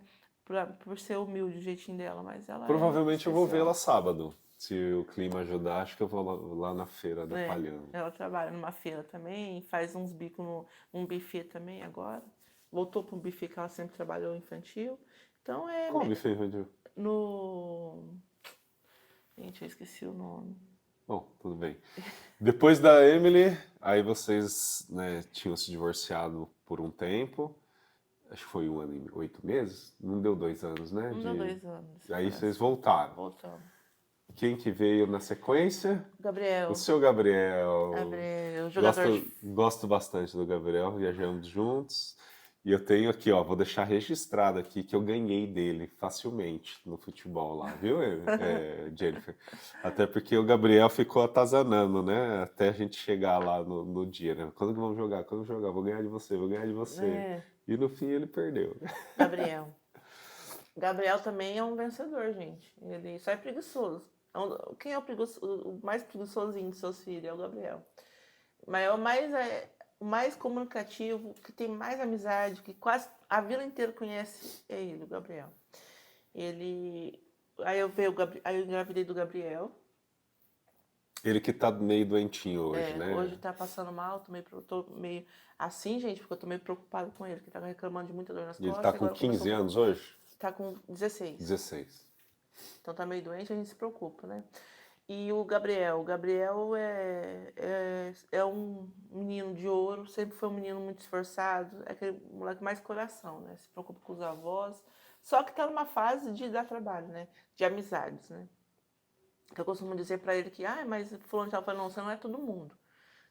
por ser humilde o jeitinho dela, mas ela é
Provavelmente eu vou vê-la
especial.
sábado. Se o clima ajudar, acho que eu vou lá na feira da
É,
Palhano.
ela trabalha numa feira também, faz uns bicos num buffet também agora. Voltou para um buffet que ela sempre trabalhou infantil. Então
Qual buffet, Rodil?
no. Gente, eu esqueci o nome.
Bom, tudo bem. Depois da Emily, aí vocês, né, tinham se divorciado por um tempo. Acho que foi 1 ano e 8 meses. Não deu 2 anos, né?
Não deu 2 anos de
Aí vocês
separação.
voltaram.
Voltamos.
Quem que veio na sequência? O
Gabriel,
seu Gabriel.
Gabriel, jogador de.
Gosto bastante do Gabriel, viajamos juntos. E eu tenho aqui, ó, vou deixar registrado aqui que eu ganhei dele facilmente no futebol lá, viu, Jennifer? Até porque o Gabriel ficou atazanando, né? Até a gente chegar lá no dia, né? Quando que vamos jogar? Quando jogar? Vou ganhar de você, vou ganhar de você.
É,
E no fim ele perdeu.
Gabriel. Gabriel também é um vencedor, gente. Ele só é preguiçoso. Quem é o mais preguiçosinho dos seus filhos? É o Gabriel. Mas o mais comunicativo, que tem mais amizade, que quase a vila inteira conhece, é ele, o Gabriel. Ele. Aí eu engravidei do Gabriel.
Ele que tá meio doentinho hoje,
É, hoje
né?
tá passando mal, tô meio assim, gente, porque eu tô meio preocupado com ele, que tá reclamando de muita dor nas
E ele
costas,
tá
e
com
agora começou
15 anos hoje?
tá com 16.
16.
Então tá meio doente, a gente se preocupa, né? E o Gabriel é um menino de ouro, sempre foi um menino muito esforçado, é aquele moleque mais coração, né? Se preocupa com os avós, só que tá numa fase de dar trabalho, né? De amizades, né? Que eu costumo dizer pra ele que, mas fulano já falou, não, você não é todo mundo.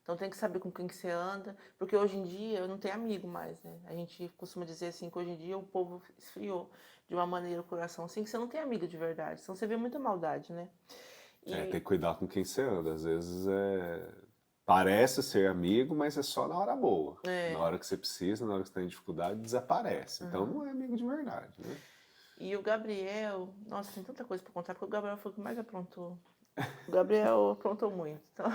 Então tem que saber com quem que você anda, porque hoje em dia eu não tenho amigo mais, né? A gente costuma dizer assim que hoje em dia o povo esfriou de uma maneira o coração assim que você não tem amigo de verdade, senão você vê muita maldade, né?
É, tem
E
que cuidar com quem você anda. Às vezes parece ser amigo, mas é só na hora boa. Na
é,
hora que você precisa, na hora que você tem dificuldade, desaparece. Então
aham.
não é amigo de verdade, né?
E o Gabriel, nossa, tem tanta coisa para contar, porque o Gabriel foi o que mais aprontou. O Gabriel aprontou muito. Então,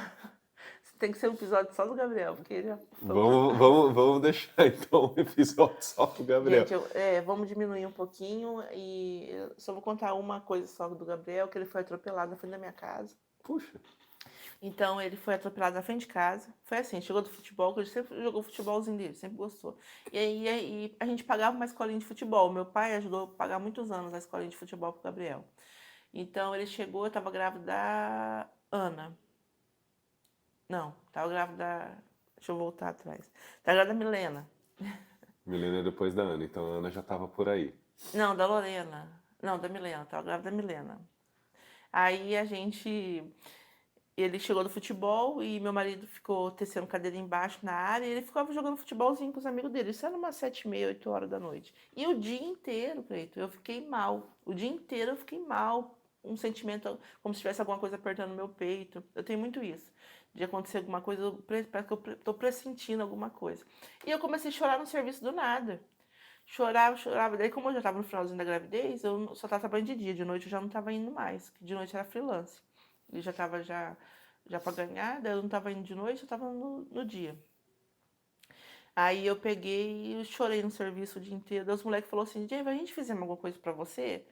tem que ser um episódio só do Gabriel, porque ele aprontou.
Vamos deixar então um episódio só pro Gabriel.
Gente, vamos diminuir um pouquinho e eu só vou contar uma coisa só do Gabriel, que ele foi atropelado na frente da minha casa.
Puxa,
Então ele foi atropelado na frente de casa. Foi assim, chegou do futebol, que ele sempre jogou o futebolzinho dele, sempre gostou. E a gente pagava uma escolinha de futebol. Meu pai ajudou a pagar muitos anos a escolinha de futebol pro Gabriel. Então ele chegou, eu tava grávida da Ana. Não, tava grávida da. Deixa eu voltar atrás. Tava grávida da Milena.
Milena é depois da Ana, então a Ana já tava por aí.
Não, da Lorena. Não, da Milena, tava grávida da Milena. Aí a gente. Ele chegou do futebol e meu marido ficou tecendo cadeira embaixo na área e ele ficava jogando futebolzinho com os amigos dele. Isso era umas 7h30, 8 horas da noite. E o dia inteiro, Cleito, eu fiquei mal. O dia inteiro eu fiquei mal. Um sentimento como se tivesse alguma coisa apertando no meu peito. Eu tenho muito isso. De acontecer alguma coisa, parece que eu tô pressentindo alguma coisa. E eu comecei a chorar no serviço do nada. Chorava, chorava. Daí, como eu já estava no finalzinho da gravidez, eu só estava trabalhando de dia. De noite eu já não estava indo mais. De noite era freelance. Ele já estava já para ganhar, daí eu não estava indo de noite, eu estava no dia. Aí eu peguei e chorei no serviço o dia inteiro. Daí os moleques falaram assim, Jay, a gente fizemos alguma coisa pra você?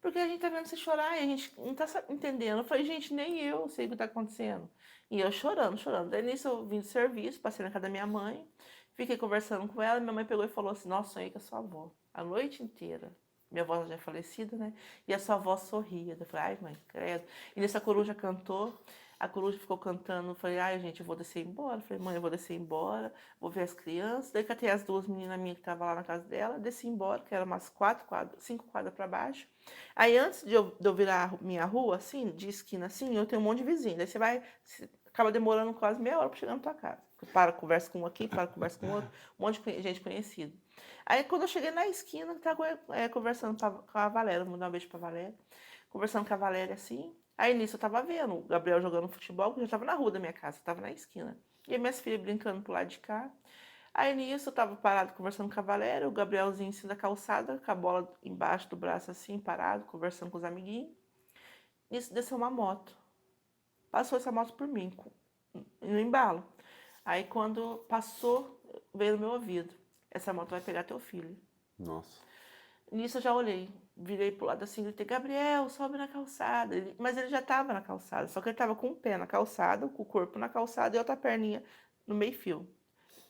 Porque a gente tá vendo você chorar e a gente não tá entendendo. Eu falei, gente, nem eu sei o que tá acontecendo. E eu chorando, chorando. Daí nisso eu vim do serviço, passei na casa da minha mãe, fiquei conversando com ela, minha mãe pegou e falou assim, nossa, sonhei com a sua avó. A noite inteira. Minha avó já é falecida, né? E a sua avó sorria. Eu falei, ai, mãe, credo. E nessa coruja cantou. A coruja ficou cantando. Eu falei, ai, gente, eu vou descer embora. Eu falei, mãe, eu vou descer embora, vou ver as crianças. Daí catei as duas meninas minhas que estavam lá na casa dela, desci embora, que era umas 4 quadras, 5 quadras para baixo. Aí antes de eu virar a minha rua, assim, de esquina assim, eu tenho um monte de vizinho. Daí acaba demorando quase meia hora para chegar na tua casa. Para, conversa com um aqui, para, conversa com outro, um monte de gente conhecida. Aí quando eu cheguei na esquina, tava conversando com a Valéria, vou mandar um beijo pra Valéria. Conversando com a Valéria assim. Aí nisso eu tava vendo o Gabriel jogando futebol, que eu já tava na rua da minha casa, eu tava na esquina. E as minhas filhas brincando pro lado de cá. Aí nisso eu tava parado conversando com a Valéria, o Gabrielzinho em cima da calçada, com a bola embaixo do braço assim, parado, conversando com os amiguinhos. Nisso desceu uma moto. Passou essa moto por mim, no embalo. Aí quando passou, veio no meu ouvido. Essa moto vai pegar teu filho.
Nossa.
Nisso eu já olhei, virei pro lado assim, gritei, Gabriel, sobe na calçada. Mas ele já tava na calçada, só que ele tava com o pé na calçada, com o corpo na calçada e outra perninha no meio-fio.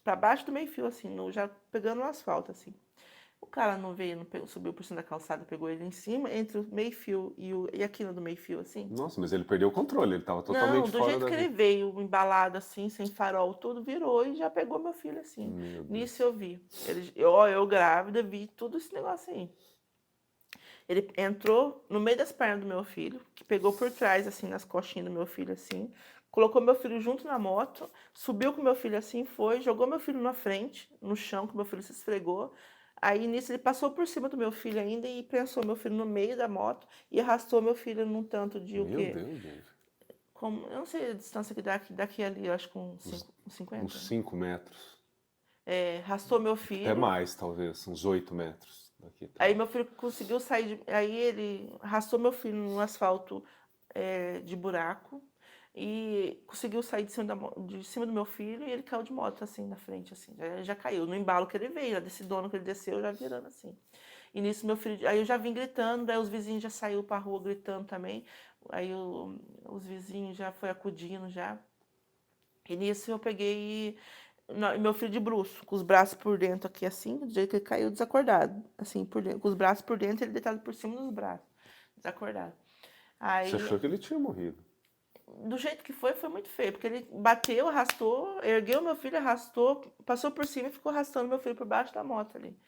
Pra baixo do meio-fio, assim, já pegando o asfalto, assim. O cara não veio, não subiu por cima da calçada, pegou ele em cima, entre o meio-fio e a quina do meio-fio, assim.
Nossa, mas ele perdeu o controle, ele tava
Não,
totalmente
do
fora
jeito
da
que ele
vida.
veio, embalado assim, sem farol, tudo, virou e já pegou meu filho assim.
Meu
Nisso
Deus.
eu vi. Eu grávida, vi tudo esse negócio aí. Ele entrou no meio das pernas do meu filho, que pegou por trás, assim, nas coxinhas do meu filho, assim, colocou meu filho junto na moto, subiu com meu filho assim, foi, jogou meu filho na frente, no chão, que meu filho se esfregou. Aí nisso ele passou por cima do meu filho ainda e prensou meu filho no meio da moto e arrastou meu filho num tanto de o
Meu
quê?
Deus, Jennifer.
Como, eu não sei a distância que daqui ali, eu acho que
Uns,
uns
uns
50.
5 metros.
Arrastou meu
Até
filho.
mais, talvez. Uns 8 metros daqui até
Aí
lá.
meu filho conseguiu sair aí ele arrastou meu filho no asfalto de buraco e conseguiu sair de cima do meu filho e ele caiu de moto assim na frente assim, já caiu no embalo que ele veio, desse dono que ele desceu já virando assim. E nisso meu filho, aí eu já vim gritando, daí os vizinhos já saiu pra rua gritando também. Aí os vizinhos já foi acudindo já. E nisso eu peguei meu filho de bruço, com os braços por dentro aqui assim, do jeito que ele caiu desacordado, assim, por dentro, com os braços por dentro, ele deitado por cima dos braços, desacordado.
Você
Aí,
achou que ele tinha morrido?
do jeito que foi muito feio, porque ele bateu, arrastou, ergueu meu filho, arrastou, passou por cima e ficou arrastando meu filho por baixo da moto ali.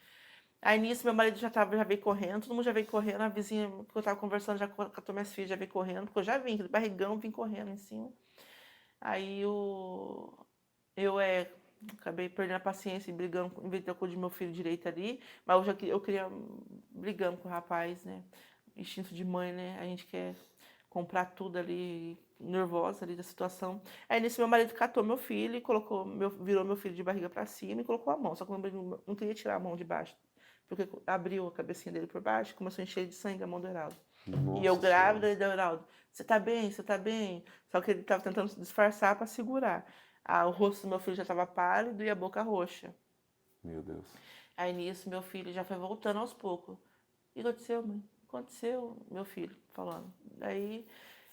Aí nisso meu marido já veio correndo, todo mundo já veio correndo, a vizinha que eu tava conversando já catou minhas filhas, já veio correndo, porque eu já vim, aquele barrigão, vim correndo em cima. Aí eu acabei perdendo a paciência e brigando, em vez de eu cuidar do meu filho direito ali, mas eu queria brigando com o rapaz, né? Instinto de mãe, né? A gente quer comprar tudo ali, nervosa ali da situação. Aí nesse meu marido catou meu filho e virou meu filho de barriga para cima e colocou a mão. Só que eu não queria tirar a mão de baixo, porque abriu a cabecinha dele por baixo e começou a encher de sangue a mão do Heraldo. E eu
Nossa Senhora.
grávida, e do Heraldo, você tá bem? Você tá bem? Só que ele tava tentando se disfarçar para segurar. O rosto do meu filho já estava pálido e a boca roxa.
Meu Deus.
Aí nisso, meu filho já foi voltando aos poucos. O que aconteceu, mãe? O que aconteceu? Meu filho falando. Daí,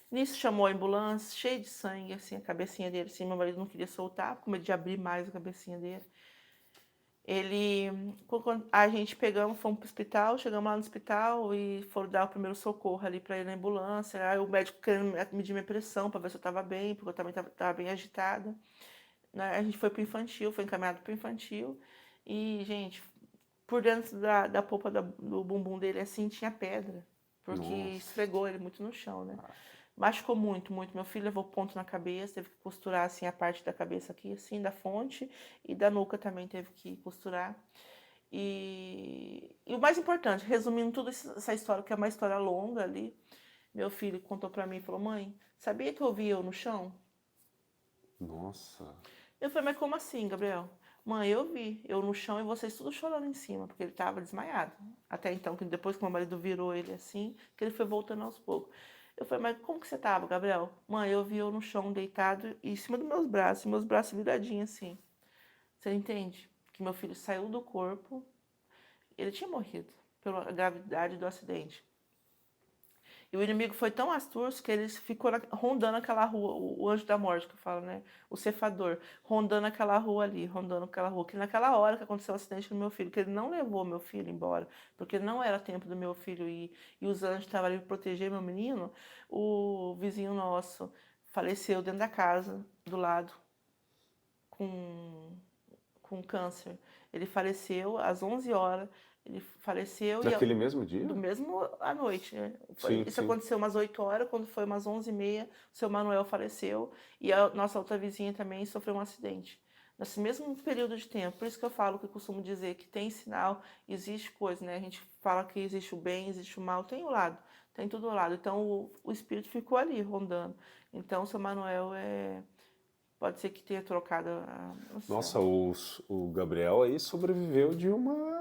nisso chamou a ambulância, cheio de sangue, assim, a cabecinha dele. Assim, meu marido não queria soltar, com medo de abrir mais a cabecinha dele. A gente pegamos, fomos pro hospital, chegamos lá no hospital e foram dar o primeiro socorro ali para ele na ambulância. Aí o médico querendo medir minha pressão para ver se eu estava bem, porque eu também estava bem agitada. Né? A gente foi pro infantil, foi encaminhado pro infantil. E, gente, por dentro da polpa do bumbum dele, assim, tinha pedra. Porque
Nossa.
esfregou ele muito no chão, né?
Ah,
Machucou muito, muito. Meu filho levou ponto na cabeça, teve que costurar, assim, a parte da cabeça aqui, assim, da fonte. E da nuca também teve que costurar. E o mais importante, resumindo toda essa história, que é uma história longa ali, meu filho contou pra mim e falou: mãe, sabia que eu vi eu no chão?
nossa.
Eu falei: mas como assim, Gabriel? Mãe, eu vi eu no chão e vocês tudo chorando em cima, porque ele tava desmaiado. Até então, que depois que meu marido virou ele assim, que ele foi voltando aos poucos. Eu falei: mas como que você tava, Gabriel? Mãe, eu vi eu no chão deitado em cima dos meus braços viradinhos assim. Você entende? Que meu filho saiu do corpo, ele tinha morrido pela gravidade do acidente. E o inimigo foi tão astuto que ele ficou rondando aquela rua, o anjo da morte que eu falo, né? O cefador, rondando aquela rua ali, rondando aquela rua. Que naquela hora que aconteceu o acidente do meu filho, que ele não levou meu filho embora, porque não era tempo do meu filho ir, e os anjos estavam ali para proteger meu menino, o vizinho nosso faleceu dentro da casa, do lado, com com câncer. Ele faleceu às 11 horas. Ele faleceu e
Naquele mesmo dia?
do mesmo à noite, né?
Sim,
Isso
sim.
aconteceu umas 8 horas, quando foi umas 11h30, o seu Manuel faleceu e a nossa outra vizinha também sofreu um acidente. Nesse mesmo período de tempo. Por isso que eu falo que eu costumo dizer que tem sinal, existe coisa, né? A gente fala que existe o bem, existe o mal, tem o lado, tem tudo o lado. Então o espírito ficou ali rondando. Então o seu Manuel pode ser que tenha trocado o céu.
Nossa, o Gabriel aí sobreviveu de uma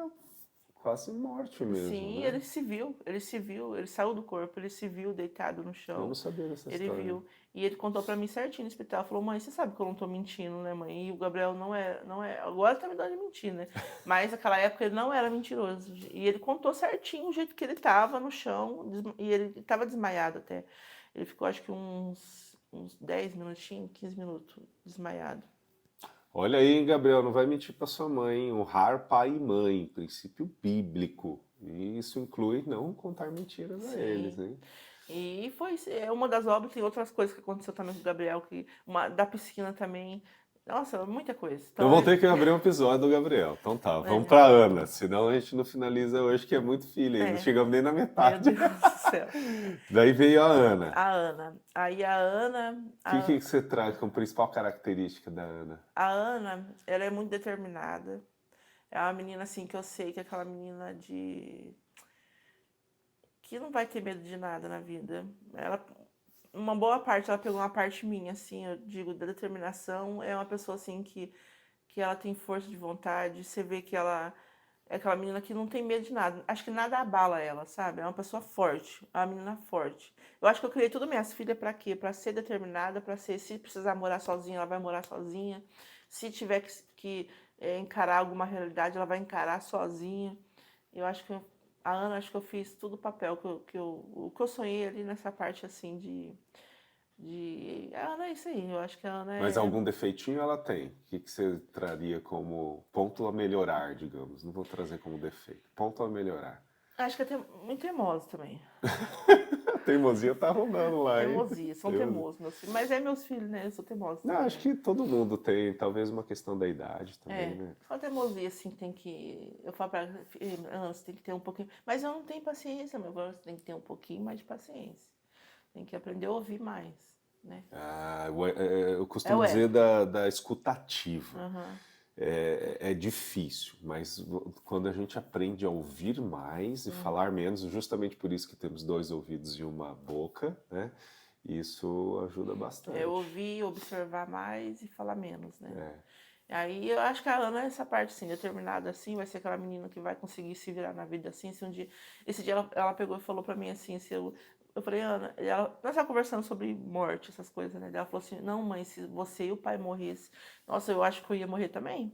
quase morte mesmo,
Sim,
né?
ele saiu do corpo, ele se viu deitado no
Eu não
chão,
sabia dessa
ele
história.
viu. E ele contou pra mim certinho no hospital, falou: mãe, você sabe que eu não tô mentindo, né, mãe? E o Gabriel não é, agora tá me dando de mentir, né? Mas naquela época ele não era mentiroso. E ele contou certinho o jeito que ele tava no chão, e ele tava desmaiado até. Ele ficou acho que uns 10 minutinhos, 15 minutos desmaiado.
Olha aí, hein, Gabriel, não vai mentir para sua mãe, hein? Honrar pai e mãe, princípio bíblico. E isso inclui não contar mentiras a eles,
Sim.
hein?
E foi uma das obras, tem outras coisas que aconteceu também com o Gabriel, da piscina também. Nossa, muita coisa.
Então
Então,
vamos ter que abrir um episódio do Gabriel. Então tá, vamos
é,
pra Ana, senão a gente não finaliza hoje, que é muito filho, e não
é,
chegamos nem na
meu
metade.
Deus do céu.
Daí veio a Ana.
A Ana. Aí a Ana,
O que você traz como principal característica da Ana?
a Ana, ela é muito determinada. É uma menina assim que eu sei que é aquela menina de que não vai ter medo de nada na vida. Ela, uma boa parte, ela pegou uma parte minha, assim, eu digo, da determinação. É uma pessoa assim que ela tem força de vontade. Você vê que ela é aquela menina que não tem medo de nada. Acho que nada abala ela, sabe? É uma pessoa forte, é uma menina forte. Eu acho que eu criei tudo minhas filhas para quê? Para ser determinada, para ser, se precisar morar sozinha, ela vai morar sozinha. Se tiver que encarar alguma realidade, ela vai encarar sozinha. Eu acho que a Ana, acho que eu fiz tudo o papel o que eu sonhei ali nessa parte assim de. A Ana é isso aí, eu acho que a Ana
Mas
é.
algum defeitinho ela tem? O que você traria como ponto a melhorar, digamos? Não vou trazer como defeito. Ponto a melhorar.
Acho que é muito teimosa também.
A teimosia tá rolando lá, hein?
Teimosia, são
Teimosia.
teimosos, meus filhos. Mas é meus filhos, né? Eu sou teimosa
Não,
também,
acho
né?
que todo mundo tem, talvez uma questão da idade também,
É,
né?
só teimosia, assim, tem que. Eu falo pra ela, Ana, você tem que ter um pouquinho. Mas eu não tenho paciência, meu irmão, você tem que ter um pouquinho mais de paciência. Tem que aprender a ouvir mais, né?
Ah, eu
É
costumo
o
dizer
é.
da escutativa.
Aham.
É difícil, mas quando a gente aprende a ouvir mais e
Uhum.
falar menos, justamente por isso que temos dois ouvidos e uma boca, né? Isso ajuda
É
bastante.
ouvir, observar mais e falar menos, né?
É.
Aí eu acho que a Ana, essa parte assim, determinada assim, vai ser aquela menina que vai conseguir se virar na vida assim. Se um dia, esse dia ela pegou e falou pra mim assim, se eu falei, Ana, nós tava conversando sobre morte, essas coisas, né? Ela falou assim, não, mãe, se você e o pai morresse, nossa, eu acho que eu ia morrer também.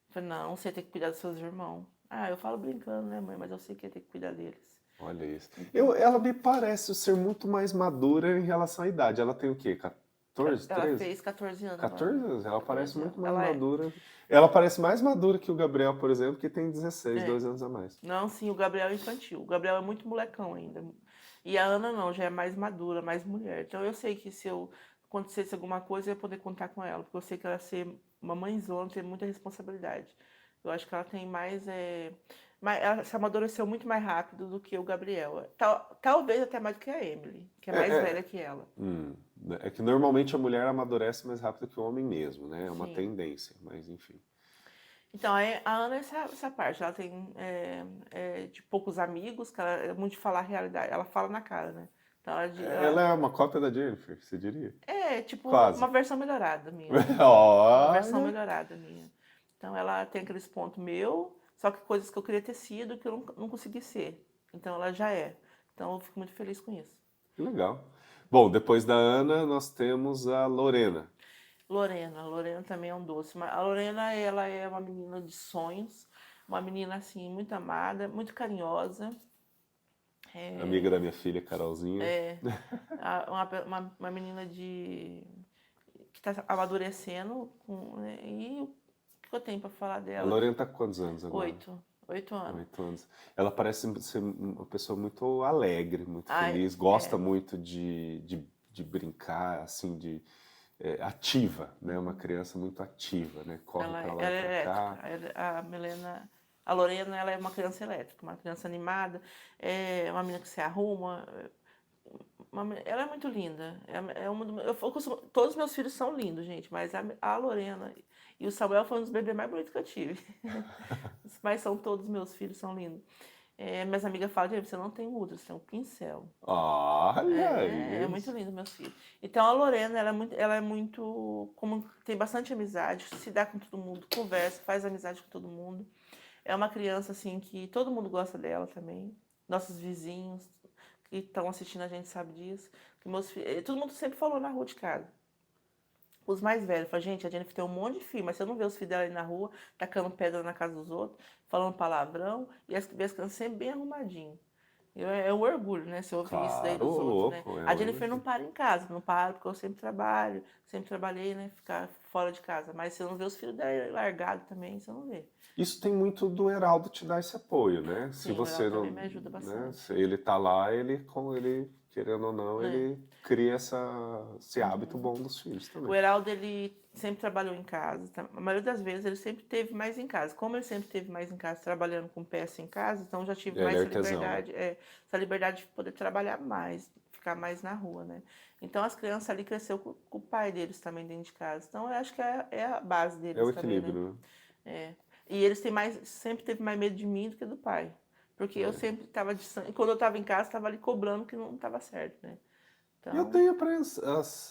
Eu falei, não, você tem que cuidar dos seus irmãos. Ah, eu falo brincando, né, mãe, mas eu sei que ia ter que cuidar deles.
Olha isso.
Então,
Ela me parece ser muito mais madura em relação à idade. Ela tem o quê? 14,
ela
13?
fez 14 anos agora.
14 anos? Ela parece
14
muito
anos.
mais
Ela é.
madura. Ela parece mais madura que o Gabriel, por exemplo, que tem 16,
É.
2 anos a mais.
Não, sim, o Gabriel é infantil. O Gabriel é muito molecão ainda. E a Ana não, já é mais madura, mais mulher. Então eu sei que se eu acontecesse alguma coisa, eu ia poder contar com ela, porque eu sei que ela ser uma mãezona tem muita responsabilidade. Eu acho que ela tem ela se amadureceu muito mais rápido do que o Gabriel. Talvez até mais do que a Emily, que é
É,
mais
é,
velha que ela.
é que normalmente a mulher amadurece mais rápido que o homem mesmo, né? É uma
Sim.
tendência, mas enfim.
Então, a Ana é essa parte. Ela tem de poucos amigos, que ela é muito de falar a realidade. Ela fala na cara, né? Então,
Ela é uma cópia da Jennifer, você diria?
é tipo
Quase.
uma versão melhorada minha. Uma versão
Olha!
melhorada minha. Então, ela tem aqueles pontos meu, só que coisas que eu queria ter sido que eu não consegui ser. Então, ela já é. Então, eu fico muito feliz com isso.
Que legal. Bom, depois da Ana, nós temos a Lorena.
Lorena também é um doce. A Lorena, ela é uma menina de sonhos, uma menina assim muito amada, muito carinhosa.
Amiga
É,
da minha filha, Carolzinha.
uma menina que está amadurecendo né, e o que eu tenho para falar
A
dela?
Lorena tá com quantos anos agora?
8 anos.
8 anos. Ela parece ser uma pessoa muito alegre, muito
Ai,
feliz, gosta muito de brincar, assim, ativa, né? Uma criança muito ativa, né? Corre para lá e
ela é
para
elétrica.
cá.
A Lorena, ela é uma criança elétrica, uma criança animada, é uma menina que se arruma. Ela é muito linda. Todos os meus filhos são lindos, gente, mas a Lorena e o Samuel foi um dos bebês mais bonitos que eu tive. Mas todos meus filhos são lindos. Minhas amigas falam, gente, você não tem útero, você tem um pincel.
Olha
É muito
isso.
lindo, meus filhos. Então a Lorena, como tem bastante amizade, se dá com todo mundo, conversa, faz amizade com todo mundo. É uma criança assim que todo mundo gosta dela também. Nossos vizinhos que estão assistindo a gente sabe disso. Que meus filhos, todo mundo sempre falou na rua de casa. Os mais velhos, falam, gente, a Jennifer tem um monte de filho, mas você não vê os filhos dela ali na rua, tacando pedra na casa dos outros, falando palavrão, e as crianças sempre bem arrumadinhas. É um orgulho, né? Se eu ouvir isso daí
Claro,
dos
ô
outros, né?
louco, é
A
um
Jennifer não
elogio.
para em casa, não para porque eu sempre trabalho, sempre trabalhei, né? Ficar fora de casa. Mas você não vê os filhos dela largados também, você não vê.
Isso tem muito do Heraldo te dar esse apoio, né? Se
Sim, o Heraldo
você
também
não,
me ajuda
né?
bastante.
Se ele tá lá, ele querendo ou não,
É.
ele cria esse hábito bom dos filhos
O
também.
Heraldo, ele sempre trabalhou em casa, tá? A maioria das vezes ele sempre teve mais em casa. Como ele sempre teve mais em casa, trabalhando com peça em casa, então já tive
Ele é
mais essa
artesão, né?
liberdade, essa liberdade de poder trabalhar mais, ficar mais na rua, né? Então as crianças ali cresceu com o pai deles também dentro de casa. Então eu acho que é a base
É o
deles também, né?
equilíbrio,
É. E eles têm mais, sempre teve mais medo de mim do que do pai. Porque eu
né?
sempre estava de sangue. Quando eu estava em casa, estava ali cobrando que não estava certo, né?
E eu
Então,
tenho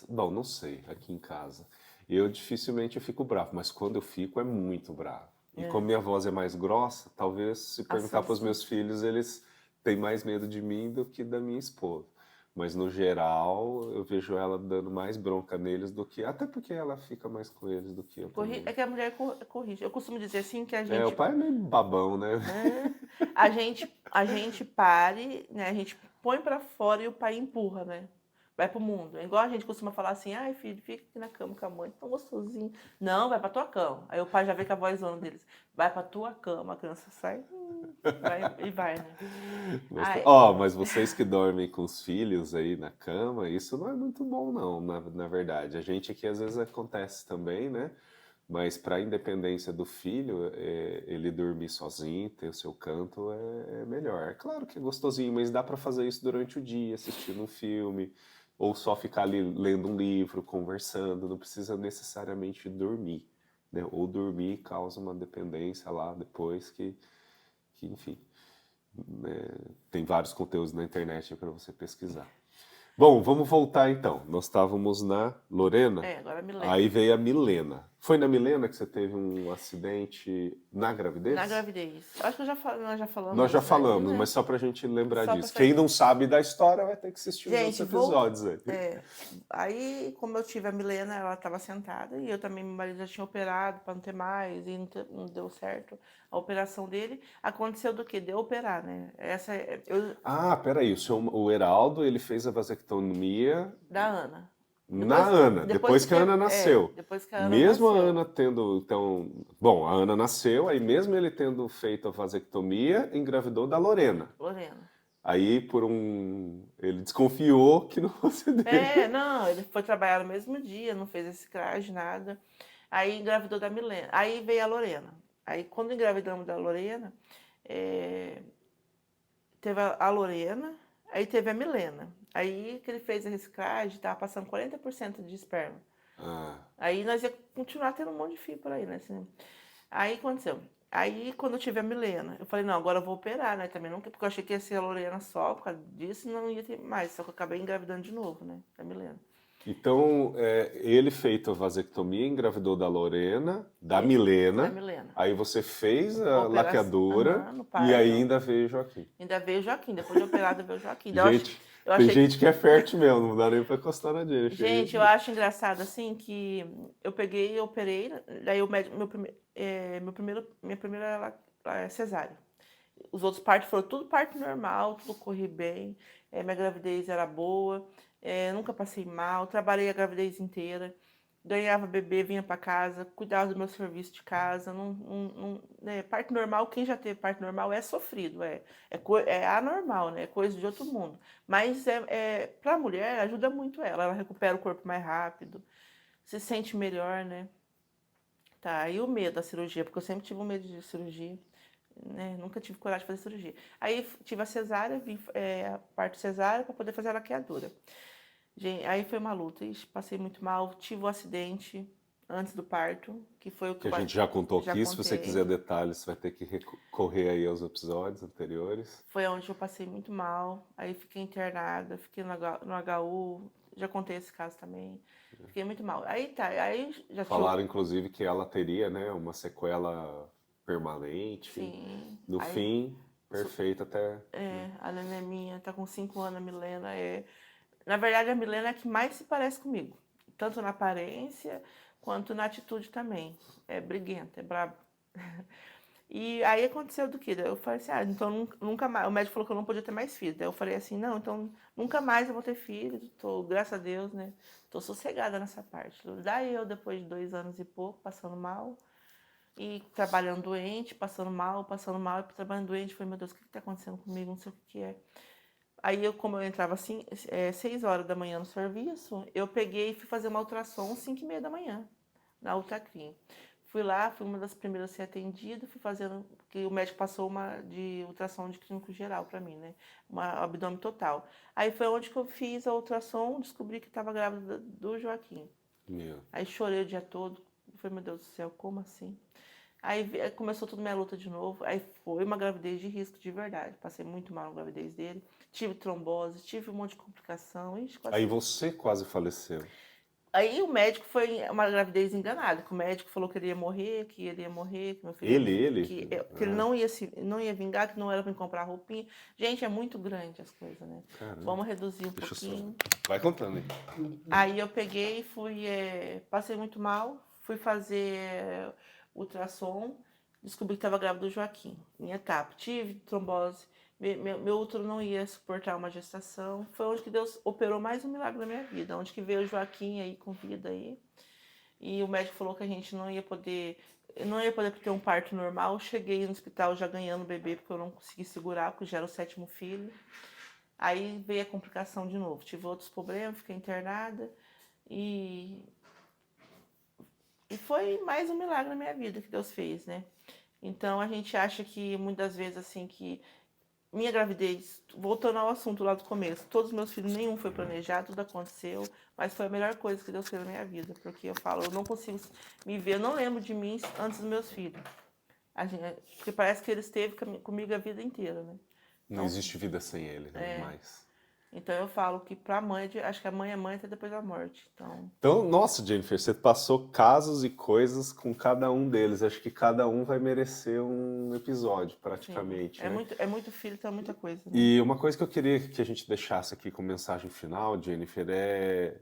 bom, não sei, aqui em casa. Eu dificilmente eu fico bravo, mas quando eu fico é muito bravo. E
é,
como minha voz é mais grossa, talvez se perguntar para os
assusta.
meus filhos, eles têm mais medo de mim do que da minha esposa. Mas no geral, eu vejo ela dando mais bronca neles do que. Até porque ela fica mais com eles do que eu também.
É que a mulher corrige. Eu costumo dizer assim que a
É, o
gente,
pai é meio babão, né?
né, a gente pare, né, a gente põe pra fora e o pai empurra, né? Vai pro mundo. É igual a gente costuma falar assim, ai filho, fica aqui na cama com a mãe, tão gostosinho. Não, vai pra tua cama. Aí o pai já vê com a vozona deles, vai pra tua cama, a criança sai, vai e vai, né? Ai,
Mas vocês que dormem com os filhos aí na cama, isso não é muito bom, não, na verdade. A gente aqui às vezes acontece também, né? Mas para a independência do filho, ele dormir sozinho, ter o seu canto, é melhor. É claro que é gostosinho, mas dá para fazer isso durante o dia, assistindo um filme, ou só ficar ali lendo um livro, conversando, não precisa necessariamente dormir, né? Ou dormir causa uma dependência lá depois que enfim, né, tem vários conteúdos na internet para você pesquisar. Bom, vamos voltar então. Nós estávamos na Lorena,
agora a
aí
Milena.
veio a Milena. Foi na Milena que você teve um acidente na
Na
gravidez?
gravidez. Acho que nós já falamos
Nós já
disso daí,
falamos,
né?
mas só para a gente lembrar
Só pra
disso.
sair.
Quem não sabe da história vai ter que assistir os outros
Gente,
episódios aí.
aí, como eu tive a Milena, ela estava sentada e eu também, meu marido já tinha operado para não ter mais e não deu certo a operação dele. Aconteceu do quê? Deu operar, né?
Ah, peraí, o Heraldo, ele fez a vasectomia
Da Ana.
na Ana,
Depois
depois
que
que a
teve,
Ana nasceu.
depois que a Ana
Mesmo a
nasceu.
Ana tendo, então, bom, a Ana nasceu, aí mesmo ele tendo feito a vasectomia, engravidou da Lorena.
Lorena.
Aí ele desconfiou que não fosse dele.
Não, ele foi trabalhar no mesmo dia, não fez esse traje, nada. Aí engravidou da Milena. Aí veio a Lorena. Aí quando engravidamos da Lorena, é, teve a Lorena, aí teve a Milena. Aí que ele fez a reciclagem, tava passando 40% de esperma.
Ah,
Aí nós ia continuar tendo um monte de filho por aí, né? Assim. Aí aconteceu. Aí quando eu tive a Milena, eu falei, não, agora eu vou operar, né? Também não, porque eu achei que ia ser a Lorena só, por causa disso não ia ter mais. Só que eu acabei engravidando de novo, né? Da Milena.
então, ele feito a vasectomia, engravidou da Lorena, da
Isso, da
Milena,
Milena.
aí você fez
A
a
operação,
laqueadura
no
e aí
parto.
ainda veio Joaquim.
Ainda veio o Joaquim, depois de operado veio o Joaquim.
Gente,
Eu
tem
achei que
gente que é fértil mesmo, não dá nem pra encostar na gente.
Gente, eu acho engraçado assim que eu peguei e operei, daí o médico, minha primeira cesárea. Os outros partos foram tudo parto normal, tudo corri bem, minha gravidez era boa, nunca passei mal, trabalhei a gravidez inteira, ganhava bebê, vinha para casa, cuidava do meu serviço de casa, né, parto normal, quem já teve parto normal é sofrido, é anormal, né, é coisa de outro mundo. Mas para a mulher ajuda muito ela recupera o corpo mais rápido, se sente melhor, né? Tá, e o medo da cirurgia, porque eu sempre tive um medo de cirurgia, né? Nunca tive coragem de fazer cirurgia. Aí tive a cesárea, a parto cesárea para poder fazer a laqueadura. Gente, aí foi uma luta, ixi, passei muito mal, tive um acidente antes do parto, que foi o que
Que a gente já contou
já
aqui, se você quiser
contei.
detalhes, você vai ter que recorrer aí aos episódios anteriores.
Foi onde eu passei muito mal, aí fiquei internada, fiquei no HU, já contei esse caso também. Fiquei muito mal. Aí tá, aí já tinha.
Falaram, inclusive, que ela teria, né, uma sequela permanente.
Sim.
No
Aí,
fim, perfeita até.
a neném minha tá com 5 anos, a Milena é. Na verdade, a Milena é a que mais se parece comigo. Tanto na aparência quanto na atitude também. É briguenta, é braba. E aí aconteceu do quê? Daí eu falei assim, então nunca mais. O médico falou que eu não podia ter mais filho. Daí eu falei assim, não, então nunca mais eu vou ter filho. Tô, graças a Deus, né? Tô sossegada nessa parte. Daí eu, depois de 2 anos e pouco, passando mal, e trabalhando doente, passando mal, e trabalhando doente, falei, meu Deus, o que está acontecendo comigo? Não sei o que é. Aí, como eu entrava assim, 6 horas da manhã no serviço, eu peguei e fui fazer uma ultrassom às 5h30 da manhã, na Ultraclin. Fui lá, fui uma das primeiras a ser atendida, fui fazendo, que o médico passou uma de ultrassom de clínico geral para mim, né? Uma abdômen total. Aí foi onde que eu fiz a ultrassom, descobri que estava grávida do Joaquim.
Meu.
Aí chorei o dia todo, falei, meu Deus do céu, como assim? Aí começou toda minha luta de novo. Aí foi uma gravidez de risco de verdade. Passei muito mal na gravidez dele. Tive trombose, tive um monte de complicação. Ixi,
Aí você quase faleceu.
Aí o médico foi uma gravidez enganada. Que o médico falou que ele ia morrer, que meu filho
Ele?
que ele não ia vingar, que não era para comprar roupinha. Gente, é muito grande as coisas, né?
Caramba.
Vamos reduzir um
Deixa eu só.
pouquinho.
Vai contando aí.
Aí eu peguei e fui, passei muito mal, fui fazer ultrassom, descobri que estava grávida do Joaquim, em etapa. Tive trombose, meu útero não ia suportar uma gestação. Foi onde que Deus operou mais um milagre na minha vida, onde que veio o Joaquim aí com vida aí. E o médico falou que a gente não ia poder ter um parto normal. Cheguei no hospital já ganhando o bebê, porque eu não consegui segurar, porque já era o 7º filho. Aí veio a complicação de novo. Tive outros problemas, fiquei internada. E foi mais um milagre na minha vida que Deus fez, né? Então a gente acha que muitas vezes assim que minha gravidez, voltando ao assunto lá do começo, todos os meus filhos, nenhum foi planejado, tudo aconteceu, mas foi a melhor coisa que Deus fez na minha vida, porque eu falo, eu não consigo me ver, eu não lembro de mim antes dos meus filhos. Porque parece que ele esteve comigo a vida inteira, né?
Não existe vida sem ele, né? Mais.
Então eu falo que pra mãe, acho que a mãe é mãe até depois da morte.
Então, nossa, Jennifer, você passou casos e coisas com cada um deles. Acho que cada um vai merecer um episódio, praticamente.
Sim.
Né?
É muito filho, então é muita coisa. Né?
E uma coisa que eu queria que a gente deixasse aqui como mensagem final, Jennifer, é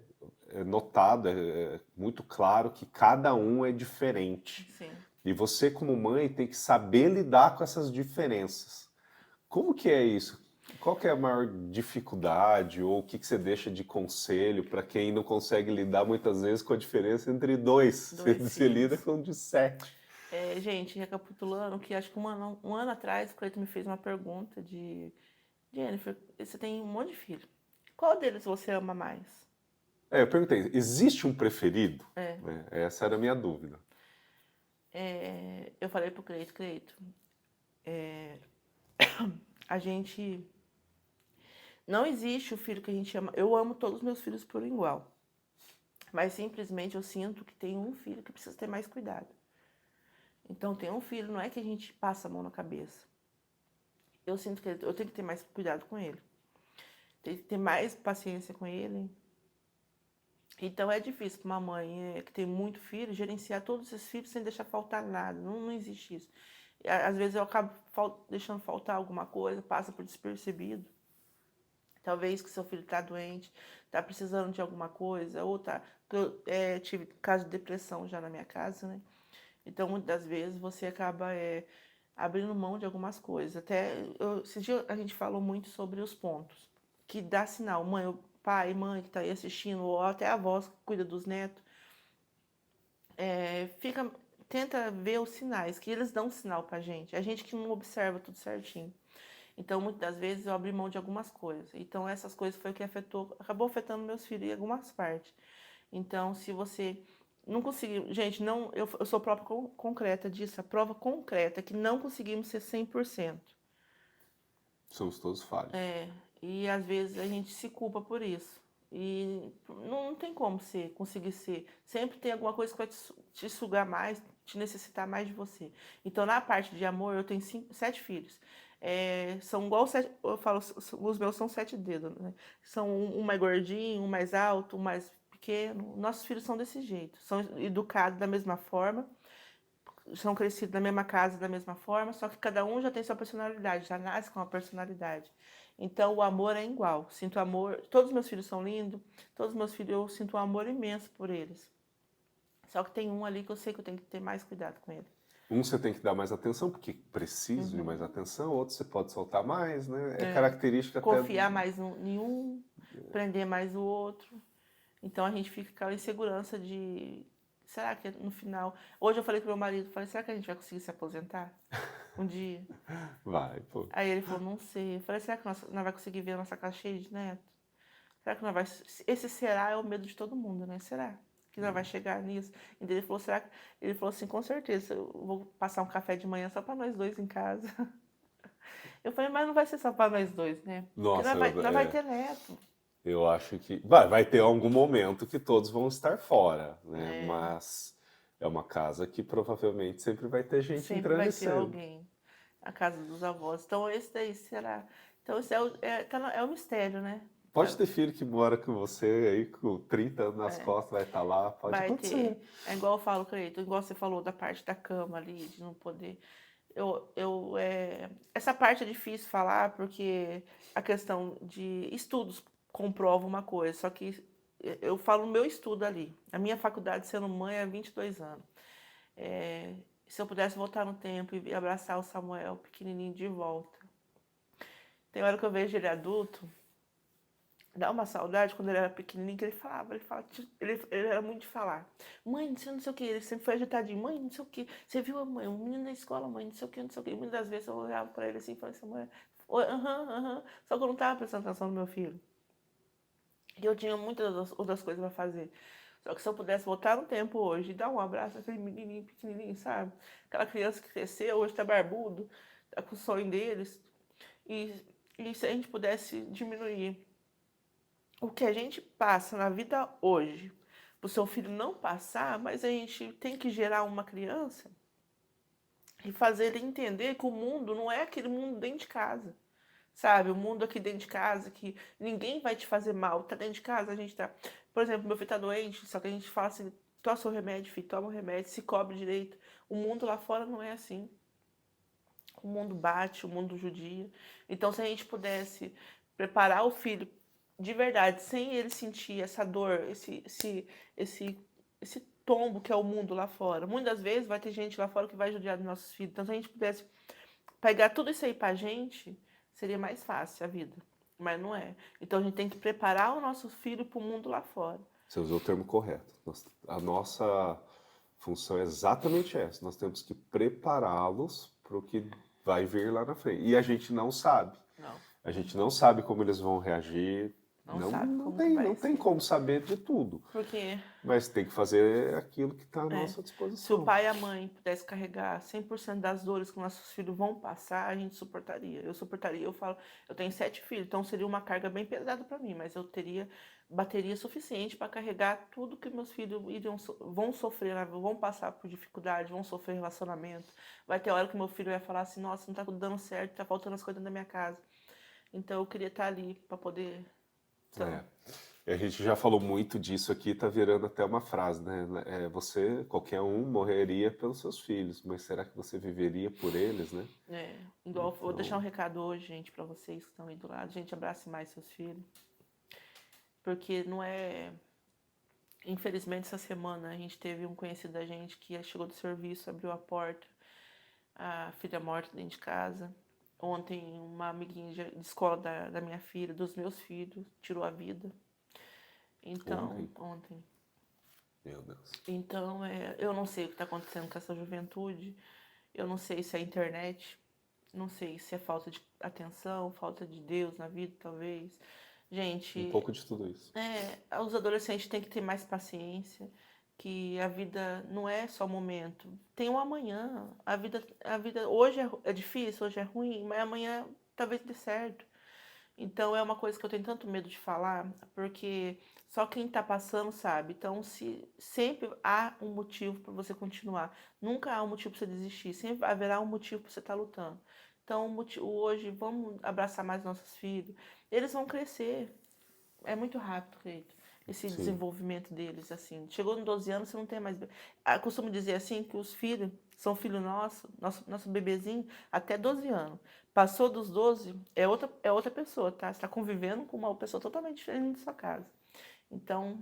notado, é muito claro que cada um é diferente.
Sim.
E você, como mãe, tem que saber lidar com essas diferenças. Como que é isso? Qual que é a maior dificuldade ou o que você deixa de conselho para quem não consegue lidar muitas vezes com a diferença entre dois? Você lida com de 7.
Gente, recapitulando, que acho que um ano atrás o Cleiton me fez uma pergunta de Jennifer, você tem um monte de filho. Qual deles você ama mais?
Eu perguntei, existe um preferido? Essa era a minha dúvida.
Eu falei pro Cleiton, a gente... Não existe o filho que a gente ama. Eu amo todos os meus filhos por igual. Mas simplesmente eu sinto que tem um filho que precisa ter mais cuidado. Então tem um filho, não é que a gente passa a mão na cabeça. Eu sinto que eu tenho que ter mais cuidado com ele. Tem que ter mais paciência com ele. Então é difícil para uma mãe que tem muito filho gerenciar todos esses filhos sem deixar faltar nada. Não existe isso. Às vezes eu acabo deixando faltar alguma coisa, passa por despercebido. Talvez que seu filho está doente, está precisando de alguma coisa, ou tá... Eu tive caso de depressão já na minha casa, né? Então, muitas das vezes, você acaba abrindo mão de algumas coisas. Esse dia a gente falou muito sobre os pontos, que dá sinal. Pai, mãe que está aí assistindo, ou até a avó que cuida dos netos, tenta ver os sinais, que eles dão sinal pra gente. A gente que não observa tudo certinho. Então, muitas das vezes, eu abri mão de algumas coisas. Então, essas coisas foi o que acabou afetando meus filhos em algumas partes. Então, se você não conseguir... Gente, eu sou prova concreta disso. A prova concreta é que não conseguimos ser 100%.
Somos todos falhos.
E, às vezes, a gente se culpa por isso. E não tem como conseguir ser. Sempre tem alguma coisa que vai te sugar mais, te necessitar mais de você. Então, na parte de amor, eu tenho 7 filhos. São igual 7, eu falo, os meus são 7 dedos, né? São um mais gordinho, um mais alto, um mais pequeno. Nossos filhos são desse jeito, são educados da mesma forma, são crescidos na mesma casa da mesma forma, só que cada um já tem sua personalidade, já nasce com uma personalidade. Então o amor é igual, sinto amor, todos os meus filhos são lindos, todos os meus filhos eu sinto um amor imenso por eles. Só que tem um ali que eu sei que eu tenho que ter mais cuidado com ele.
Um você tem que dar mais atenção, porque precisa de mais atenção. Outro você pode soltar mais, né? Característica
confiar até... mais em um, prender mais o outro. Então a gente fica com aquela insegurança de será que no final... Hoje eu falei pro meu marido, falei, será que a gente vai conseguir se aposentar um dia?
Vai, pô.
Aí ele falou, não sei. Eu falei, será que nós vai conseguir ver a nossa casa cheia de neto? Será que nós vai... Esse será é o medo de todo mundo, né? Será que nós vai chegar nisso? Então ele falou, será que... Ele falou assim, com certeza, eu vou passar um café de manhã só para nós dois em casa. Eu falei, mas não vai ser só para nós dois, né? Porque
Nossa,
nós vai ter neto.
eu acho que vai ter algum momento que todos vão estar fora, né?
É,
Mas é uma casa que provavelmente sempre vai ter gente
sempre
entrando
vai
e
ter
saindo.
alguém. A casa dos avós. Então esse daí será... Então esse é o mistério, né?
Pode ter filho que mora com você aí com 30 anos nas
É,
costas, vai estar lá, pode
vai
acontecer.
ter. É igual eu falo, Cleiton, igual você falou da parte da cama ali, de não poder. Essa parte é difícil falar porque a questão de estudos comprova uma coisa, só que eu falo o meu estudo ali. A minha faculdade sendo mãe há 22 anos. É, se eu pudesse voltar no tempo e abraçar o Samuel pequenininho de volta. Tem hora que eu vejo ele adulto, dá uma saudade quando ele era pequenininho, que ele era muito de falar. Mãe, não sei, não sei o que, ele sempre foi agitadinho. Mãe, não sei o que, você viu a mãe, o menino na escola, mãe, não sei o que, não sei o que. Muitas das vezes eu olhava pra ele assim e falava assim, mãe, aham, aham. Só que eu não tava prestando atenção no meu filho. E eu tinha muitas outras coisas pra fazer. Só que se eu pudesse voltar no tempo hoje e dar um abraço àquele menininho pequenininho, sabe? Aquela criança que cresceu, hoje tá barbudo, tá com o sonho deles. E, e se a gente pudesse diminuir o que a gente passa na vida hoje, para o seu filho não passar, mas a gente tem que gerar uma criança e fazer ele entender que o mundo não é aquele mundo dentro de casa. Sabe, o mundo aqui dentro de casa, que ninguém vai te fazer mal. Tá dentro de casa, a gente tá. Por exemplo, meu filho tá doente, só que a gente fala assim: toma seu remédio, filho, toma o remédio, se cobre direito. O mundo lá fora não é assim. O mundo bate, o mundo judia. Então, se a gente pudesse preparar o filho de verdade, sem ele sentir essa dor, esse tombo que é o mundo lá fora. Muitas vezes vai ter gente lá fora que vai judiar dos nossos filhos. Então, se a gente pudesse pegar tudo isso aí pra gente, seria mais fácil a vida. Mas não é. Então, a gente tem que preparar o nosso filho pro mundo lá fora.
Você usou o termo correto. A nossa função é exatamente essa. Nós temos que prepará-los para o que vai vir lá na frente. E a gente não sabe.
Não.
A gente não sabe como eles vão reagir.
Não sabe como que
Não
vai
tem
ser.
como saber de tudo.
Porque
Mas tem que fazer aquilo que está à nossa
se o
disposição.
pai e a mãe pudessem carregar 100% das dores que nossos filhos vão passar, a gente suportaria. Eu suportaria. Eu falo, eu tenho 7 filhos, então seria uma carga bem pesada para mim, mas eu teria bateria suficiente para carregar tudo que meus filhos vão sofrer, né? Vão passar por dificuldade, vão sofrer relacionamento. Vai ter hora que meu filho vai falar assim, nossa, não tá tudo dando certo, tá faltando as coisas da minha casa. Então eu queria estar ali para poder. Então,
É. E a gente já falou muito disso aqui, tá virando até uma frase, né? Qualquer um morreria pelos seus filhos, mas será que você viveria por eles, né?
igual vou deixar um
Então,
recado hoje, gente, para vocês que estão aí do lado. Gente, abrace mais seus filhos. Porque não é. Infelizmente, essa semana a gente teve um conhecido da gente que chegou do serviço, abriu a porta, a filha morta dentro de casa. Ontem, uma amiguinha de escola da minha filha, dos meus filhos, tirou a vida. Então, ontem.
meu Deus.
Então, eu não sei o que está acontecendo com essa juventude. Eu não sei se é a internet. Não sei se é falta de atenção, falta de Deus na vida, talvez. Gente,
Um pouco de tudo isso.
os adolescentes têm que ter mais paciência, que a vida não é só momento. Tem um amanhã. A vida hoje é difícil, hoje é ruim, mas amanhã talvez dê certo. Então é uma coisa que eu tenho tanto medo de falar, porque só quem está passando sabe. Então, se sempre há um motivo para você continuar, nunca há um motivo para você desistir, sempre haverá um motivo para você estar lutando. Então, hoje, vamos abraçar mais nossos filhos. Eles vão crescer. É muito rápido, Cleito, esse
Sim.
desenvolvimento deles, assim. Chegou nos 12 anos, você não tem mais... Eu costumo dizer assim, que os filhos são filho nosso bebezinho, até 12 anos. Passou dos 12, é outra pessoa, tá? Você está convivendo com uma pessoa totalmente diferente da sua casa. Então,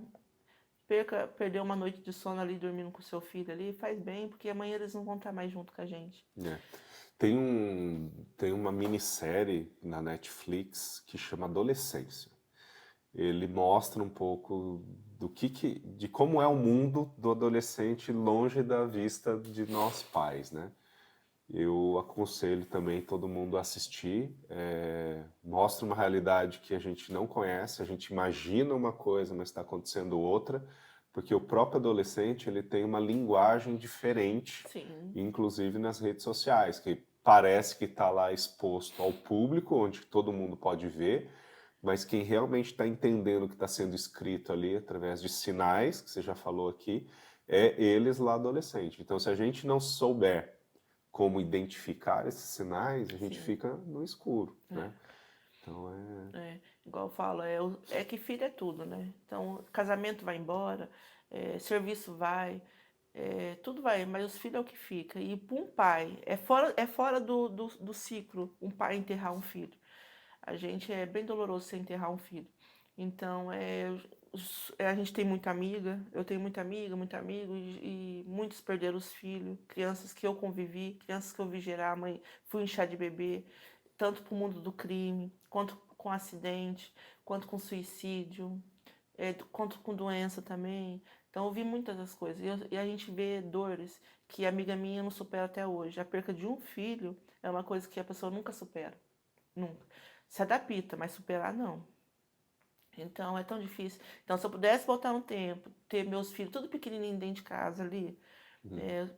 perder uma noite de sono ali, dormindo com o seu filho ali, faz bem, porque amanhã eles não vão estar mais junto com a gente.
Tem uma minissérie na Netflix que chama Adolescência. ele mostra um pouco de como é o mundo do adolescente longe da vista de nós pais, né? Eu aconselho também todo mundo a assistir. Mostra uma realidade que a gente não conhece, a gente imagina uma coisa, mas está acontecendo outra, porque o próprio adolescente ele tem uma linguagem diferente,
Sim,
inclusive nas redes sociais, que parece que está lá exposto ao público, onde todo mundo pode ver, mas quem realmente está entendendo o que está sendo escrito ali através de sinais, que você já falou aqui, é eles lá adolescente. Então, se a gente não souber como identificar esses sinais, a gente
sim.
fica no escuro,
É.
né? Então
Igual eu falo, é que filho é tudo, né? Então, casamento vai embora, serviço vai, tudo vai, mas os filhos é o que fica. E para um pai, é fora do ciclo um pai enterrar um filho. A gente é bem doloroso você enterrar um filho. Então, a gente tem muita amiga, eu tenho muita amiga, muito amigo, e muitos perderam os filhos, crianças que eu convivi, crianças que eu vi gerar, mãe, fui em chá de bebê, tanto para o mundo do crime, quanto com acidente, quanto com suicídio, quanto com doença também. Então, eu vi muitas das coisas. E a gente vê dores que a amiga minha não supera até hoje. A perca de um filho é uma coisa que a pessoa nunca supera. Nunca. Se adapta, mas superar não. Então é tão difícil. Então, se eu pudesse voltar no tempo, ter meus filhos tudo pequenininho dentro de casa ali,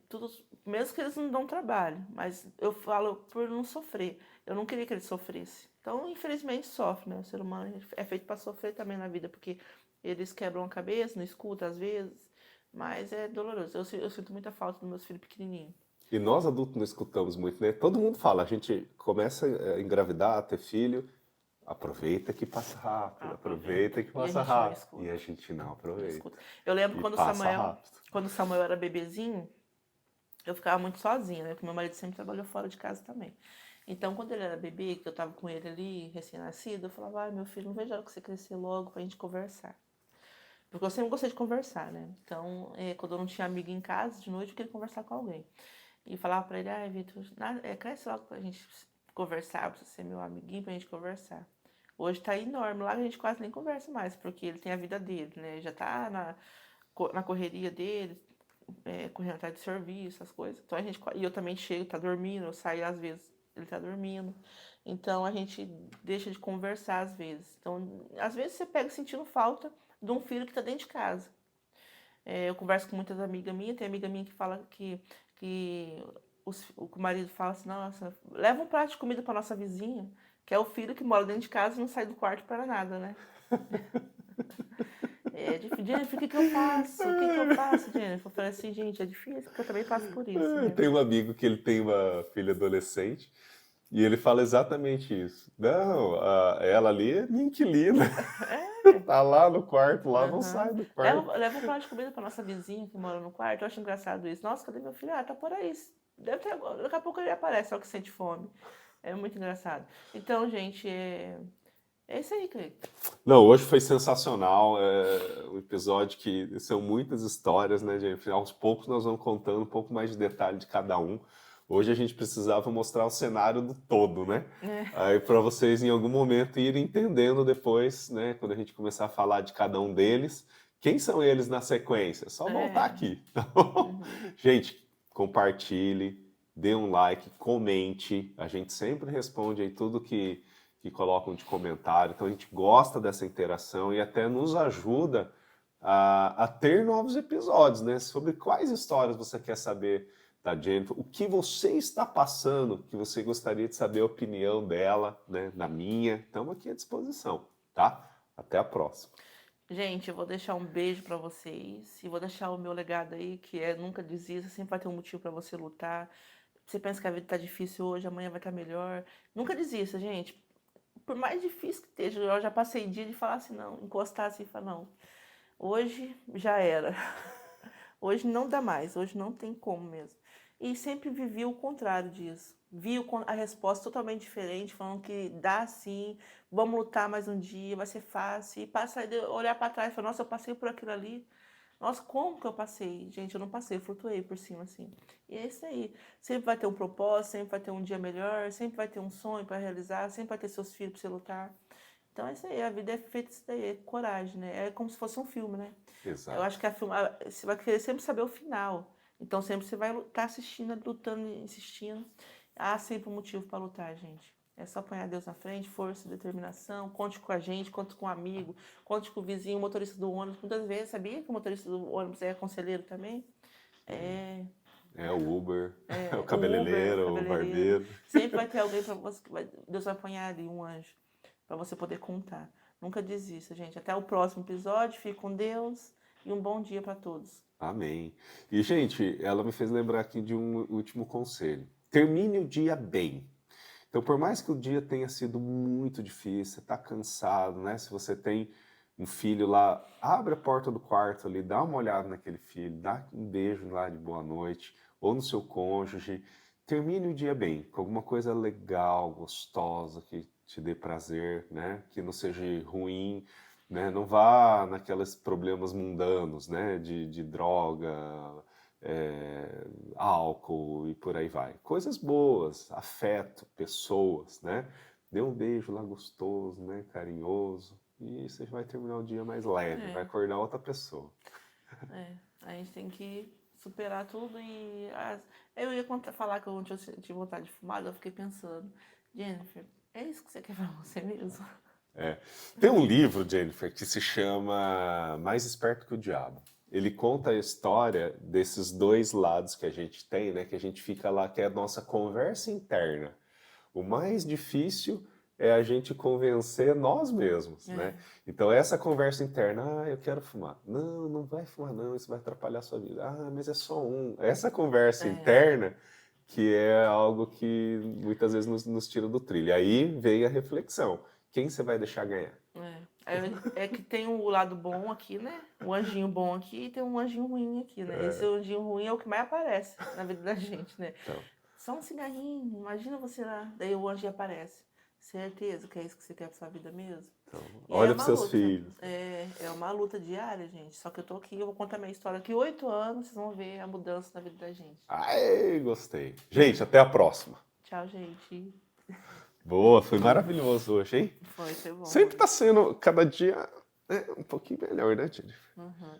tudo, mesmo que eles não dão trabalho, mas eu falo por não sofrer. Eu não queria que eles sofressem. Então, infelizmente, sofre, né? O ser humano é feito para sofrer também na vida, porque eles quebram a cabeça, não escutam às vezes, mas é doloroso. Eu sinto muita falta dos meus filhos pequenininhos.
e nós adultos não escutamos muito, né? Todo mundo fala, a gente começa a engravidar, a ter filho, aproveita que passa rápido,
Aproveita.
aproveita que
E a
passa
gente não
rápido. E
escuta.
a gente não
Não
aproveita.
escuta. Eu lembro
E passa rápido.
Quando o Samuel era bebezinho, eu ficava muito sozinha, né? Porque meu marido sempre trabalhou fora de casa também. Então, quando ele era bebê, que eu tava com ele ali, recém-nascido, eu falava, ai, meu filho, não vejo a hora que você crescer logo pra gente conversar. Porque eu sempre gostei de conversar, né? Então, quando eu não tinha amigo em casa, de noite, eu queria conversar com alguém. E falava pra ele, ai, Vitor, cresce logo pra gente conversar, pra você ser meu amiguinho, pra gente conversar. Hoje tá enorme, lá a gente quase nem conversa mais, porque ele tem a vida dele, né? Já tá na correria dele, correndo atrás de serviço, essas coisas. Então e eu também chego, tá dormindo, eu saio às vezes, ele tá dormindo. Então a gente deixa de conversar às vezes. Então, às vezes você pega sentindo falta de um filho que tá dentro de casa. Eu converso com muitas amigas minhas, tem amiga minha que fala que o marido fala assim, nossa, leva um prato de comida para nossa vizinha, que é o filho que mora dentro de casa e não sai do quarto para nada, né? É difícil. Jennifer, o que que eu faço? O que que eu faço, Jennifer? Eu falei assim, gente, é difícil, porque eu também passo por isso,
Eu
né?
tenho um amigo que ele tem uma filha adolescente e ele fala exatamente isso. Não, ela ali é minha inquilina.
É.
Tá lá no quarto, lá não
Aham.
sai do quarto.
Leva um prato de comida para nossa vizinha que mora no quarto. Eu acho engraçado isso. Nossa, cadê meu filho? Ah, tá por aí. Deve ter agora. Daqui a pouco ele aparece, só que sente fome. É muito engraçado. Então, gente, é isso aí, Cleiton.
Não, hoje foi sensacional. É um episódio que são muitas histórias, né, gente? Aos poucos nós vamos contando um pouco mais de detalhe de cada um. Hoje a gente precisava mostrar o cenário do todo, né?
É,
Aí para vocês em algum momento irem entendendo depois, né, quando a gente começar a falar de cada um deles, quem são eles na sequência? É só voltar
é.
aqui. Tá bom?
Uhum.
Gente, compartilhe, dê um like, comente. A gente sempre responde aí tudo que colocam de comentário. Então a gente gosta dessa interação e até nos ajuda a ter novos episódios, né? Sobre quais histórias você quer saber da Jennifer, o que você está passando, que você gostaria de saber a opinião dela, né? Da minha. Estamos aqui à disposição, tá? Até a próxima.
Gente, eu vou deixar um beijo pra vocês e vou deixar o meu legado aí, que é nunca desista, sempre vai ter um motivo pra você lutar. Você pensa que a vida tá difícil hoje, amanhã vai estar melhor. Nunca desista, gente. Por mais difícil que esteja, eu já passei dia de falar assim, não, encostar assim e falar, não, hoje já era. Hoje não dá mais, hoje não tem como mesmo. E sempre vivi o contrário disso. Vi a resposta totalmente diferente, falando que dá sim, vamos lutar mais um dia, vai ser fácil. E olhar para trás e falar, nossa, eu passei por aquilo ali. Nossa, como que eu passei? Gente, eu não passei, eu flutuei por cima assim. E é isso aí. Sempre vai ter um propósito, sempre vai ter um dia melhor, sempre vai ter um sonho para realizar, sempre vai ter seus filhos para você lutar. Então é isso aí, a vida é feita isso daí, é coragem, né? É como se fosse um filme, né? Eu
Exato.
acho que você vai querer sempre saber o final. Então sempre você vai estar assistindo, lutando, insistindo. Há sempre um motivo para lutar, gente. É só apanhar Deus na frente, força, determinação. Conte com a gente, conte com um amigo, conte com o vizinho, o motorista do ônibus. Muitas vezes, sabia que o motorista do ônibus é conselheiro também? É,
É o Uber, é o
o Uber, o
cabeleireiro, o
cabeleireiro.
barbeiro.
Sempre vai ter alguém para você, Deus vai apanhar ali, um anjo, para você poder contar. Nunca desista, gente. Até o próximo episódio. Fique com Deus e um bom dia para todos.
Amém. E, gente, ela me fez lembrar aqui de um último conselho. Termine o dia bem. Então, por mais que o dia tenha sido muito difícil, você está cansado, né? Se você tem um filho lá, abre a porta do quarto ali, dá uma olhada naquele filho, dá um beijo lá de boa noite, ou no seu cônjuge. Termine o dia bem, com alguma coisa legal, gostosa, que te dê prazer, né? Que não seja ruim, né? Não vá naqueles problemas mundanos, né? De droga, é, álcool e por aí vai. Coisas boas, afeto, pessoas, né? Dê um beijo lá gostoso, né? Carinhoso. E você vai terminar o dia mais leve, vai
É,
acordar outra pessoa.
a gente tem que superar tudo e eu ia falar que eu ontem eu tive vontade de fumar, eu fiquei pensando, Jennifer, é isso que você quer pra você mesmo?
É. Tem um livro, Jennifer, que se chama Mais Esperto que o Diabo. Ele conta a história desses dois lados que a gente tem, né? Que a gente fica lá, que é a nossa conversa interna. O mais difícil é a gente convencer nós mesmos, né?
É,
Então, essa conversa interna, eu quero fumar. Não, não vai fumar não, isso vai atrapalhar a sua vida. Mas é só um. Essa conversa
é,
interna que é algo que muitas vezes nos tira do trilho. Aí vem a reflexão. Quem você vai deixar ganhar?
é que tem o lado bom aqui, né? O anjinho bom aqui e tem um anjinho ruim aqui, né? Esse anjinho ruim é o que mais aparece na vida da gente, né?
Então,
Só um cigarrinho, imagina você lá, daí o anjinho aparece. Certeza que é isso que você quer pra sua vida mesmo? E aí é
olha para
uma
seus
luta.
filhos.
É uma luta diária, gente. Só que eu tô aqui, eu vou contar minha história aqui. 8 anos, vocês vão ver a mudança na vida da gente.
Ai, gostei. Gente, até a próxima.
Tchau, gente.
Boa, foi maravilhoso hoje, hein?
Foi bom
Sempre
hoje.
tá sendo cada dia um pouquinho melhor, né, Jennifer?
Uhum.